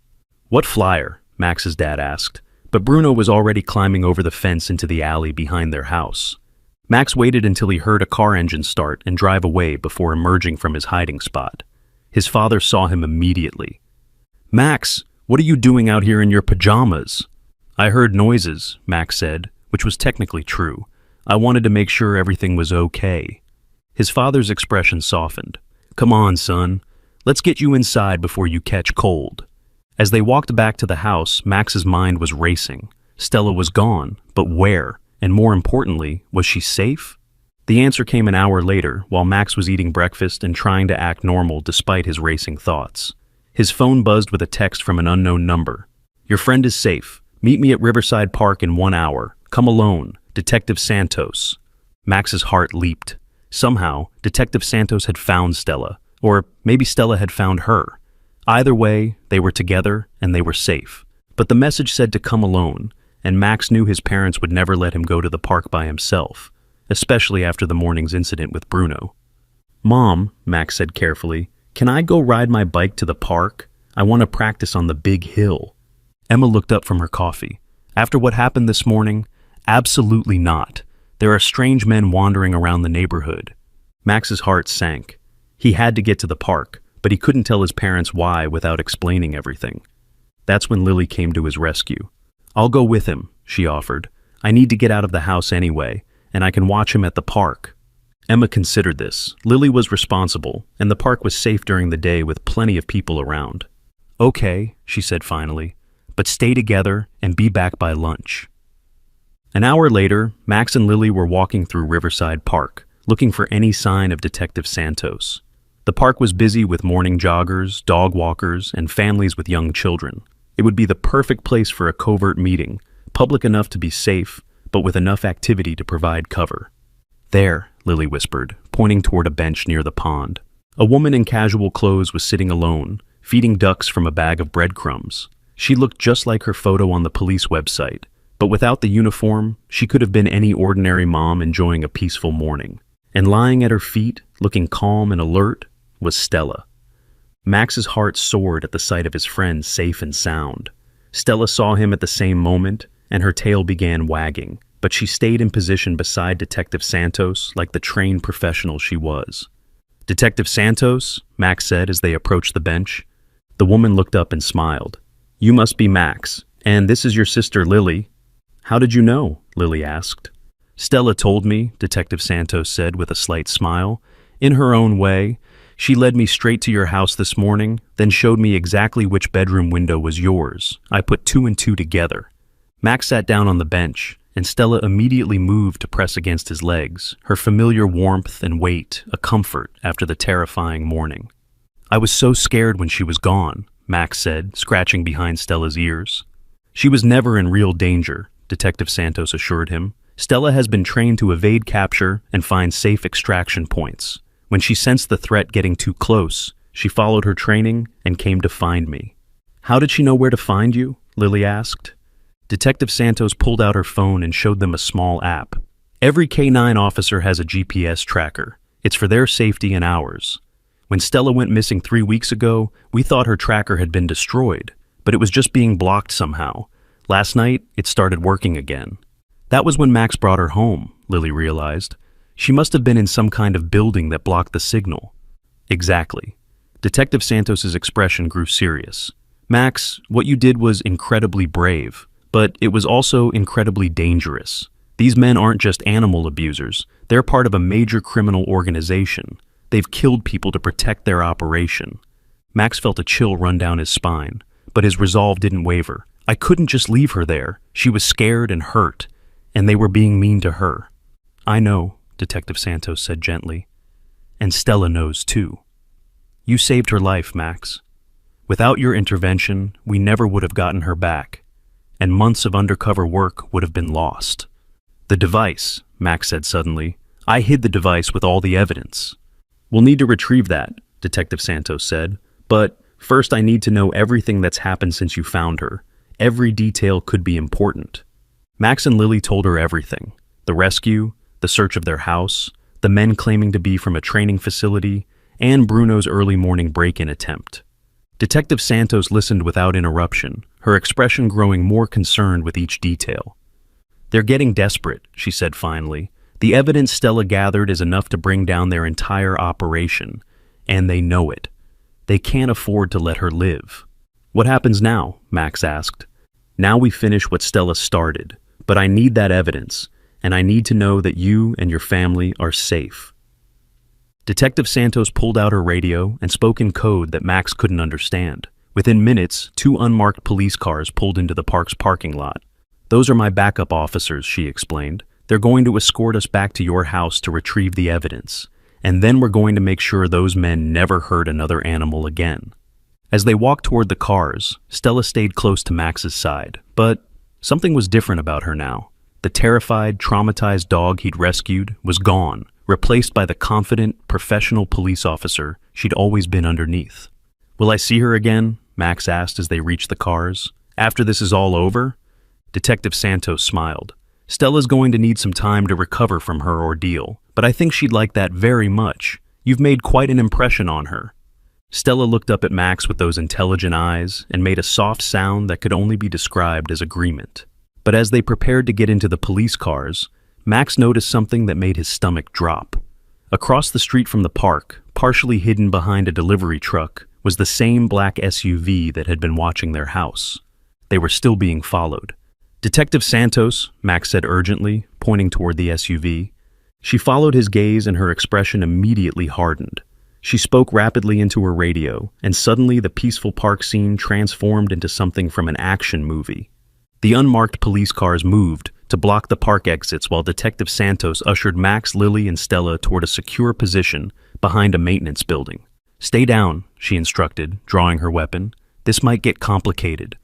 [SPEAKER 1] "What flyer?" Max's dad asked, but Bruno was already climbing over the fence into the alley behind their house. Max waited until he heard a car engine start and drive away before emerging from his hiding spot. His father saw him immediately. "Max, what are you doing out here in your pajamas?" "I heard noises," Max said, which was technically true. "I wanted to make sure everything was okay." His father's expression softened. "Come on, son. Let's get you inside before you catch cold." As they walked back to the house, Max's mind was racing. Stella was gone, but where? And more importantly, was she safe? The answer came an hour later, while Max was eating breakfast and trying to act normal despite his racing thoughts. His phone buzzed with a text from an unknown number. "Your friend is safe. Meet me at Riverside Park in 1 hour. Come alone. Detective Santos." Max's heart leaped. Somehow, Detective Santos had found Stella, or maybe Stella had found her. Either way, they were together and they were safe. But the message said to come alone, and Max knew his parents would never let him go to the park by himself, especially after the morning's incident with Bruno. "Mom," Max said carefully, "can I go ride my bike to the park? I want to practice on the big hill." Emma looked up from her coffee. "After what happened this morning? Absolutely not. There are strange men wandering around the neighborhood." Max's heart sank. He had to get to the park, but he couldn't tell his parents why without explaining everything. That's when Lily came to his rescue. "I'll go with him," she offered. "I need to get out of the house anyway, and I can watch him at the park." Emma considered this. Lily was responsible, and the park was safe during the day with plenty of people around. "Okay," she said finally, "but stay together and be back by lunch." An hour later, Max and Lily were walking through Riverside Park, looking for any sign of Detective Santos. The park was busy with morning joggers, dog walkers, and families with young children. It would be the perfect place for a covert meeting, public enough to be safe, but with enough activity to provide cover. "There," Lily whispered, pointing toward a bench near the pond. A woman in casual clothes was sitting alone, feeding ducks from a bag of breadcrumbs. She looked just like her photo on the police website, but without the uniform, she could have been any ordinary mom enjoying a peaceful morning. And lying at her feet, looking calm and alert, was Stella. Max's heart soared at the sight of his friend safe and sound. Stella saw him at the same moment, and her tail began wagging, but she stayed in position beside Detective Santos like the trained professional she was. "Detective Santos," Max said as they approached the bench. The woman looked up and smiled. "You must be Max, and this is your sister Lily." "How did you know?" Lily asked. "Stella told me," Detective Santos said with a slight smile. "In her own way, she led me straight to your house this morning, then showed me exactly which bedroom window was yours. I put 2 and 2 together." Max sat down on the bench, and Stella immediately moved to press against his legs, her familiar warmth and weight a comfort after the terrifying morning. "I was so scared when she was gone," Max said, scratching behind Stella's ears. "She was never in real danger," Detective Santos assured him. "Stella has been trained to evade capture and find safe extraction points. When she sensed the threat getting too close, she followed her training and came to find me." "How did she know where to find you?" Lily asked. Detective Santos pulled out her phone and showed them a small app. "Every K9 officer has a GPS tracker. It's for their safety and ours. When Stella went missing 3 weeks ago, we thought her tracker had been destroyed, but it was just being blocked somehow. Last night, it started working again." That was when Max brought her home, Lily realized. She must have been in some kind of building that blocked the signal. Exactly. Detective Santos's expression grew serious. "Max, what you did was incredibly brave, but it was also incredibly dangerous. These men aren't just animal abusers. They're part of a major criminal organization. They've killed people to protect their operation." Max felt a chill run down his spine, but his resolve didn't waver. "I couldn't just leave her there. She was scared and hurt, and they were being mean to her." "I know," Detective Santos said gently. "And Stella knows too. You saved her life, Max. Without your intervention, we never would have gotten her back, and months of undercover work would have been lost." "The device," Max said suddenly. "I hid the device with all the evidence." "We'll need to retrieve that," Detective Santos said. "But first I need to know everything that's happened since you found her. Every detail could be important." Max and Lily told her everything. The rescue, the search of their house, the men claiming to be from a training facility, and Bruno's early morning break-in attempt. Detective Santos listened without interruption, her expression growing more concerned with each detail. "They're getting desperate," she said finally. "The evidence Stella gathered is enough to bring down their entire operation, and they know it. They can't afford to let her live." "What happens now?" Max asked. "Now we finish what Stella started, but I need that evidence, and I need to know that you and your family are safe." Detective Santos pulled out her radio and spoke in code that Max couldn't understand. Within minutes, 2 unmarked police cars pulled into the park's parking lot. "Those are my backup officers," she explained. "They're going to escort us back to your house to retrieve the evidence, and then we're going to make sure those men never hurt another animal again." As they walked toward the cars, Stella stayed close to Max's side, but something was different about her now. The terrified, traumatized dog he'd rescued was gone, replaced by the confident, professional police officer she'd always been underneath. "Will I see her again?" Max asked as they reached the cars. "After this is all over?" Detective Santos smiled. "Stella's going to need some time to recover from her ordeal, but I think she'd like that very much. You've made quite an impression on her." Stella looked up at Max with those intelligent eyes and made a soft sound that could only be described as agreement. But as they prepared to get into the police cars, Max noticed something that made his stomach drop. Across the street from the park, partially hidden behind a delivery truck, was the same black SUV that had been watching their house. They were still being followed. "Detective Santos," Max said urgently, pointing toward the SUV. She followed his gaze and her expression immediately hardened. She spoke rapidly into her radio, and suddenly the peaceful park scene transformed into something from an action movie. The unmarked police cars moved to block the park exits while Detective Santos ushered Max, Lily, and Stella toward a secure position behind a maintenance building. "Stay down," she instructed, drawing her weapon. "This might get complicated."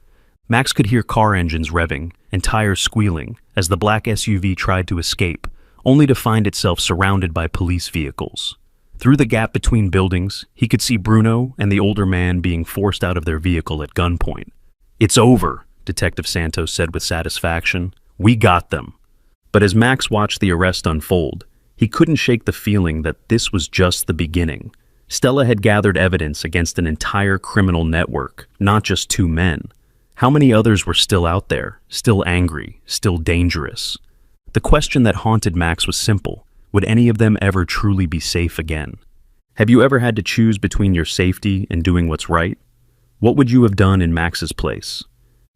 [SPEAKER 1] Max could hear car engines revving and tires squealing as the black SUV tried to escape, only to find itself surrounded by police vehicles. Through the gap between buildings, he could see Bruno and the older man being forced out of their vehicle at gunpoint. "It's over," Detective Santos said with satisfaction. "We got them." But as Max watched the arrest unfold, he couldn't shake the feeling that this was just the beginning. Stella had gathered evidence against an entire criminal network, not just 2 men. How many others were still out there, still angry, still dangerous? The question that haunted Max was simple. Would any of them ever truly be safe again? Have you ever had to choose between your safety and doing what's right? What would you have done in Max's place?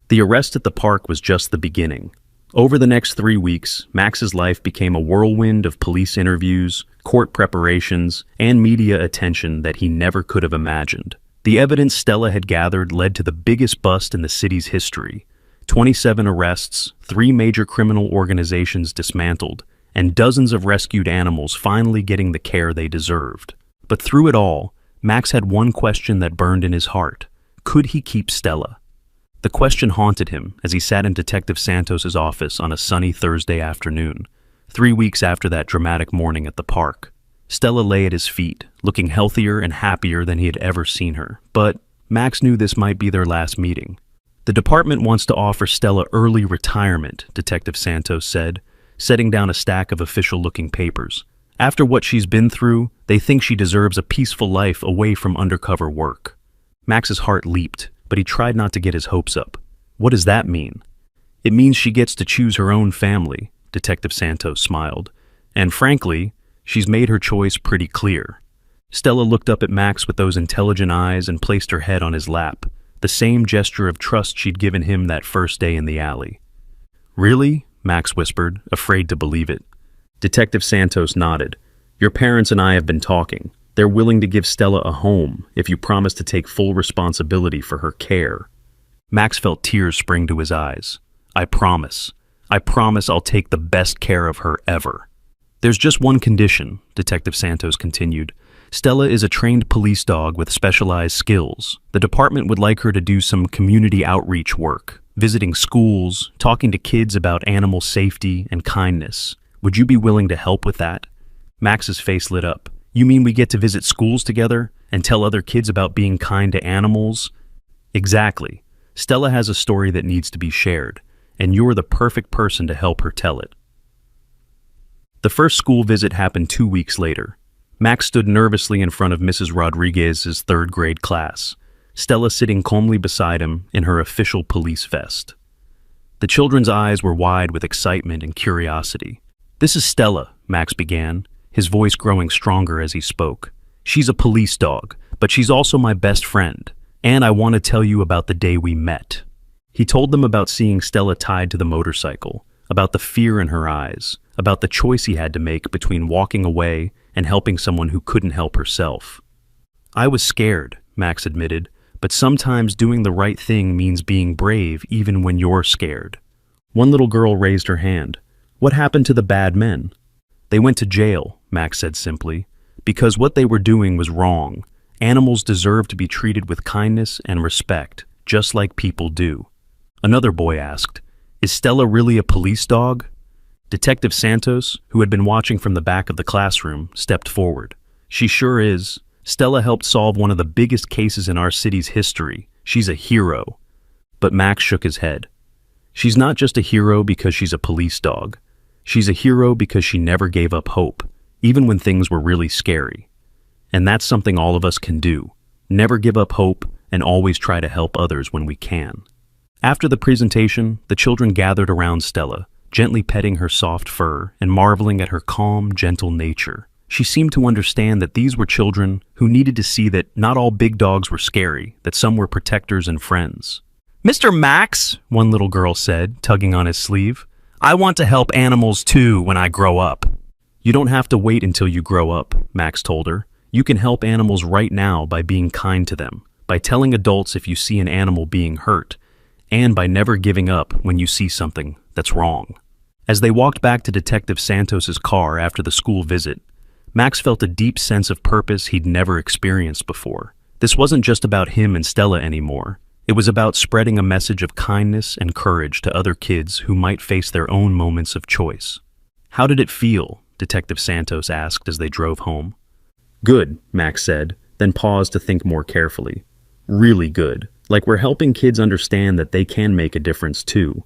[SPEAKER 1] The arrest at the park was just the beginning. Over the next 3 weeks, Max's life became a whirlwind of police interviews, court preparations, and media attention that he never could have imagined. The evidence Stella had gathered led to the biggest bust in the city's history. 27 arrests, 3 major criminal organizations dismantled, and dozens of rescued animals finally getting the care they deserved. But through it all, Max had one question that burned in his heart. Could he keep Stella? The question haunted him as he sat in Detective Santos's office on a sunny Thursday afternoon, 3 weeks after that dramatic morning at the park. Stella lay at his feet, looking healthier and happier than he had ever seen her, but Max knew this might be their last meeting. "The department wants to offer Stella early retirement," Detective Santos said, setting down a stack of official-looking papers. "After what she's been through, they think she deserves a peaceful life away from undercover work." Max's heart leaped, but he tried not to get his hopes up. "What does that mean?" "It means she gets to choose her own family," Detective Santos smiled. "And frankly, she's made her choice pretty clear." Stella looked up at Max with those intelligent eyes and placed her head on his lap, the same gesture of trust she'd given him that first day in the alley. "Really?" Max whispered, afraid to believe it. Detective Santos nodded. "Your parents and I have been talking. They're willing to give Stella a home if you promise to take full responsibility for her care." Max felt tears spring to his eyes. I promise I'll take the best care of her ever." "There's just one condition," Detective Santos continued. "Stella is a trained police dog with specialized skills. The department would like her to do some community outreach work, visiting schools, talking to kids about animal safety and kindness. Would you be willing to help with that?" Max's face lit up. "You mean we get to visit schools together and tell other kids about being kind to animals?" "Exactly. Stella has a story that needs to be shared, and you're the perfect person to help her tell it." The first school visit happened 2 weeks later. Max stood nervously in front of Mrs. Rodriguez's 3rd grade class, Stella sitting calmly beside him in her official police vest. The children's eyes were wide with excitement and curiosity. "This is Stella," Max began, his voice growing stronger as he spoke. "She's a police dog, but she's also my best friend. And I want to tell you about the day we met." He told them about seeing Stella tied to the motorcycle, about the fear in her eyes, about the choice he had to make between walking away and helping someone who couldn't help herself. "I was scared," Max admitted, "but sometimes doing the right thing means being brave even when you're scared." One little girl raised her hand. "What happened to the bad men?" "They went to jail," Max said simply, "because what they were doing was wrong. Animals deserve to be treated with kindness and respect, just like people do." Another boy asked, "Is Stella really a police dog?" Detective Santos, who had been watching from the back of the classroom, stepped forward. "She sure is. Stella helped solve one of the biggest cases in our city's history. She's a hero." But Max shook his head. "She's not just a hero because she's a police dog. She's a hero because she never gave up hope, even when things were really scary. And that's something all of us can do. Never give up hope and always try to help others when we can." After the presentation, the children gathered around Stella, gently petting her soft fur and marveling at her calm, gentle nature. She seemed to understand that these were children who needed to see that not all big dogs were scary, that some were protectors and friends. "Mr. Max," one little girl said, tugging on his sleeve, "I want to help animals too when I grow up." "You don't have to wait until you grow up," Max told her. "You can help animals right now by being kind to them, by telling adults if you see an animal being hurt, and by never giving up when you see something that's wrong." As they walked back to Detective Santos's car after the school visit, Max felt a deep sense of purpose he'd never experienced before. This wasn't just about him and Stella anymore. It was about spreading a message of kindness and courage to other kids who might face their own moments of choice. "How did it feel?" Detective Santos asked as they drove home. "Good," Max said, then paused to think more carefully. "Really good. Like we're helping kids understand that they can make a difference too."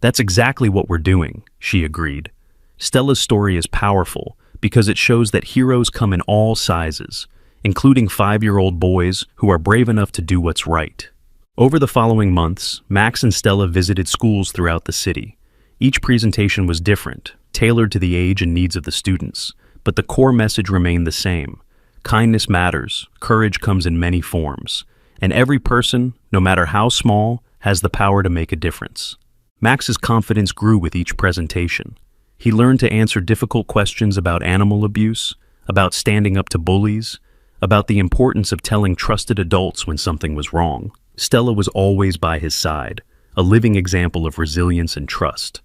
[SPEAKER 1] "That's exactly what we're doing," she agreed. "Stella's story is powerful because it shows that heroes come in all sizes, including 5-year-old boys who are brave enough to do what's right." Over the following months, Max and Stella visited schools throughout the city. Each presentation was different, tailored to the age and needs of the students, but the core message remained the same. Kindness matters, courage comes in many forms, and every person, no matter how small, has the power to make a difference. Max's confidence grew with each presentation. He learned to answer difficult questions about animal abuse, about standing up to bullies, about the importance of telling trusted adults when something was wrong. Stella was always by his side, a living example of resilience and trust.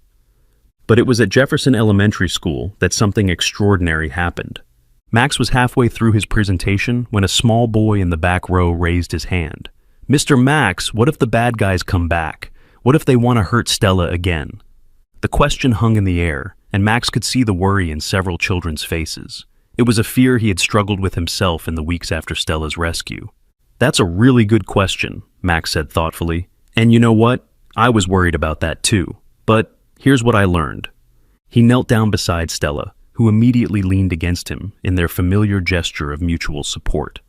[SPEAKER 1] But it was at Jefferson Elementary School that something extraordinary happened. Max was halfway through his presentation when a small boy in the back row raised his hand. "Mr. Max, what if the bad guys come back? What if they want to hurt Stella again?" The question hung in the air, and Max could see the worry in several children's faces. It was a fear he had struggled with himself in the weeks after Stella's rescue. "That's a really good question," Max said thoughtfully. "And you know what? I was worried about that too. But here's what I learned." He knelt down beside Stella, who immediately leaned against him in their familiar gesture of mutual support.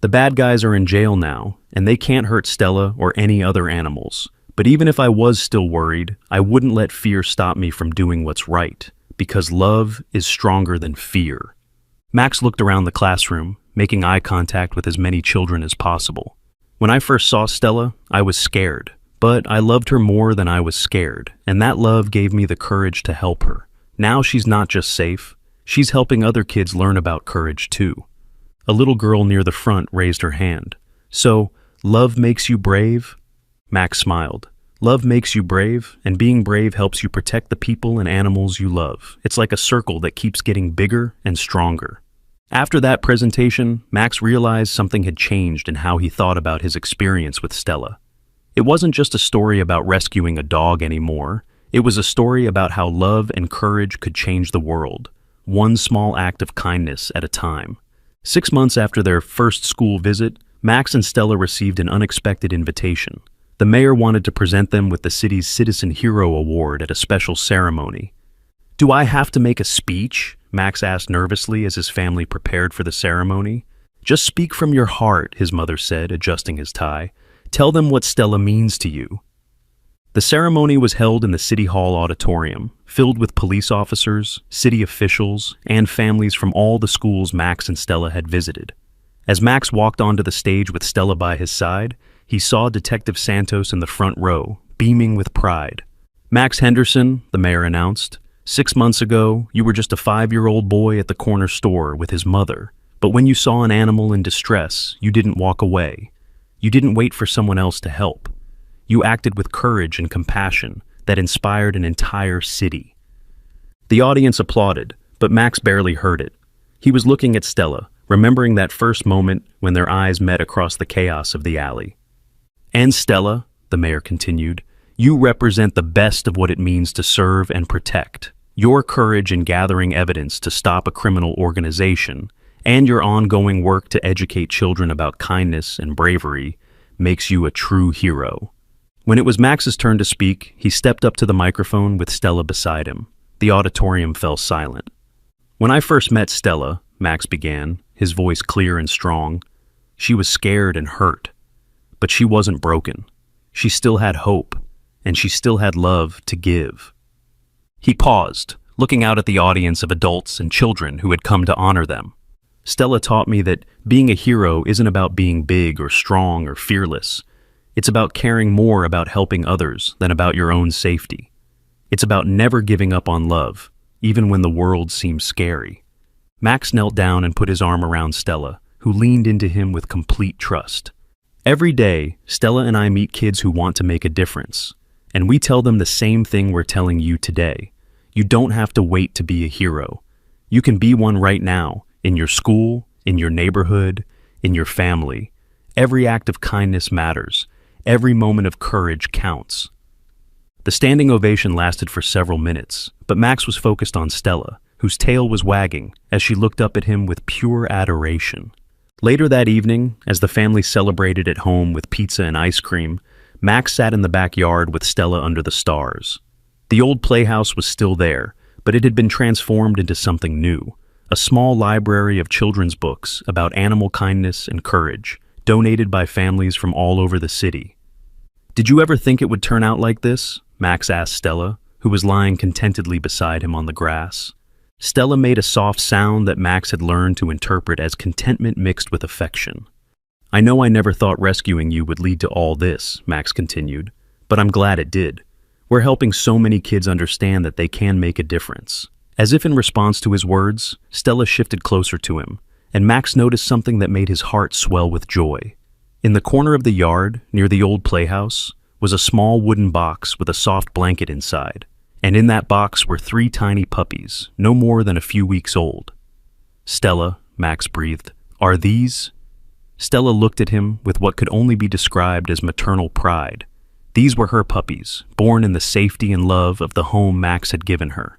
[SPEAKER 1] "The bad guys are in jail now, and they can't hurt Stella or any other animals. But even if I was still worried, I wouldn't let fear stop me from doing what's right, because love is stronger than fear." Max looked around the classroom, making eye contact with as many children as possible. "When I first saw Stella, I was scared, but I loved her more than I was scared, and that love gave me the courage to help her. Now she's not just safe, she's helping other kids learn about courage too." A little girl near the front raised her hand. "So, love makes you brave?" Max smiled. "Love makes you brave, and being brave helps you protect the people and animals you love. It's like a circle that keeps getting bigger and stronger." After that presentation, Max realized something had changed in how he thought about his experience with Stella. It wasn't just a story about rescuing a dog anymore. It was a story about how love and courage could change the world, one small act of kindness at a time. 6 months after their first school visit, Max and Stella received an unexpected invitation. The mayor wanted to present them with the city's Citizen Hero Award at a special ceremony. "Do I have to make a speech?" Max asked nervously as his family prepared for the ceremony. "Just speak from your heart," his mother said, adjusting his tie. "Tell them what Stella means to you." The ceremony was held in the City Hall auditorium, filled with police officers, city officials, and families from all the schools Max and Stella had visited. As Max walked onto the stage with Stella by his side, he saw Detective Santos in the front row, beaming with pride. "Max Henderson," the mayor announced. "6 months ago, you were just a 5-year-old boy at the corner store with his mother. But when you saw an animal in distress, you didn't walk away. You didn't wait for someone else to help. You acted with courage and compassion that inspired an entire city." The audience applauded, but Max barely heard it. He was looking at Stella, remembering that first moment when their eyes met across the chaos of the alley. "And Stella," the mayor continued, "you represent the best of what it means to serve and protect. Your courage in gathering evidence to stop a criminal organization and your ongoing work to educate children about kindness and bravery makes you a true hero." When it was Max's turn to speak, he stepped up to the microphone with Stella beside him. The auditorium fell silent. "When I first met Stella," Max began, his voice clear and strong, "she was scared and hurt. But she wasn't broken. She still had hope, and she still had love to give." He paused, looking out at the audience of adults and children who had come to honor them. "Stella taught me that being a hero isn't about being big or strong or fearless. It's about caring more about helping others than about your own safety. It's about never giving up on love, even when the world seems scary." Max knelt down and put his arm around Stella, who leaned into him with complete trust. "Every day, Stella and I meet kids who want to make a difference, and we tell them the same thing we're telling you today. You don't have to wait to be a hero. You can be one right now, in your school, in your neighborhood, in your family. Every act of kindness matters. Every moment of courage counts." The standing ovation lasted for several minutes, but Max was focused on Stella, whose tail was wagging as she looked up at him with pure adoration. Later that evening, as the family celebrated at home with pizza and ice cream, Max sat in the backyard with Stella under the stars. The old playhouse was still there, but it had been transformed into something new, a small library of children's books about animal kindness and courage, donated by families from all over the city. "Did you ever think it would turn out like this?" Max asked Stella, who was lying contentedly beside him on the grass. Stella made a soft sound that Max had learned to interpret as contentment mixed with affection. "I know I never thought rescuing you would lead to all this," Max continued, "but I'm glad it did. We're helping so many kids understand that they can make a difference." As if in response to his words, Stella shifted closer to him, and Max noticed something that made his heart swell with joy. In the corner of the yard, near the old playhouse, was a small wooden box with a soft blanket inside. And in that box were 3 tiny puppies, no more than a few weeks old. "Stella," Max breathed, "are these?" Stella looked at him with what could only be described as maternal pride. These were her puppies, born in the safety and love of the home Max had given her.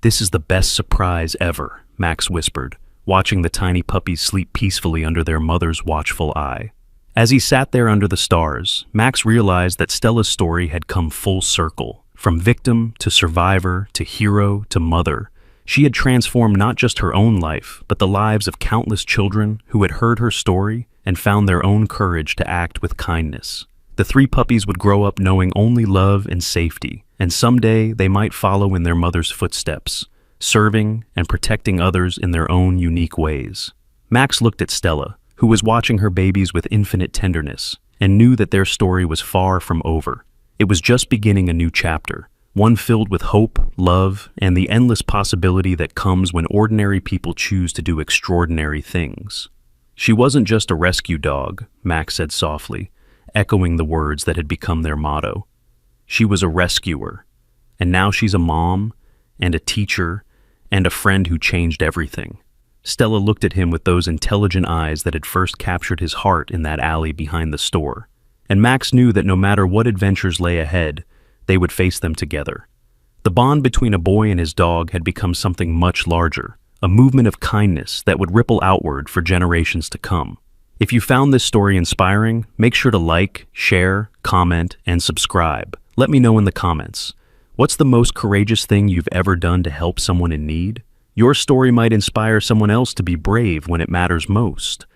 [SPEAKER 1] "This is the best surprise ever," Max whispered, watching the tiny puppies sleep peacefully under their mother's watchful eye. As he sat there under the stars, Max realized that Stella's story had come full circle. From victim to survivor to hero to mother, she had transformed not just her own life, but the lives of countless children who had heard her story and found their own courage to act with kindness. The 3 puppies would grow up knowing only love and safety, and someday they might follow in their mother's footsteps, serving and protecting others in their own unique ways. Max looked at Stella, who was watching her babies with infinite tenderness, and knew that their story was far from over. It was just beginning a new chapter, one filled with hope, love, and the endless possibility that comes when ordinary people choose to do extraordinary things. "She wasn't just a rescue dog," Max said softly, echoing the words that had become their motto. "She was a rescuer, and now she's a mom, and a teacher, and a friend who changed everything." Stella looked at him with those intelligent eyes that had first captured his heart in that alley behind the store. And Max knew that no matter what adventures lay ahead, they would face them together. The bond between a boy and his dog had become something much larger, a movement of kindness that would ripple outward for generations to come. If you found this story inspiring, make sure to like, share, comment, and subscribe. Let me know in the comments. What's the most courageous thing you've ever done to help someone in need? Your story might inspire someone else to be brave when it matters most.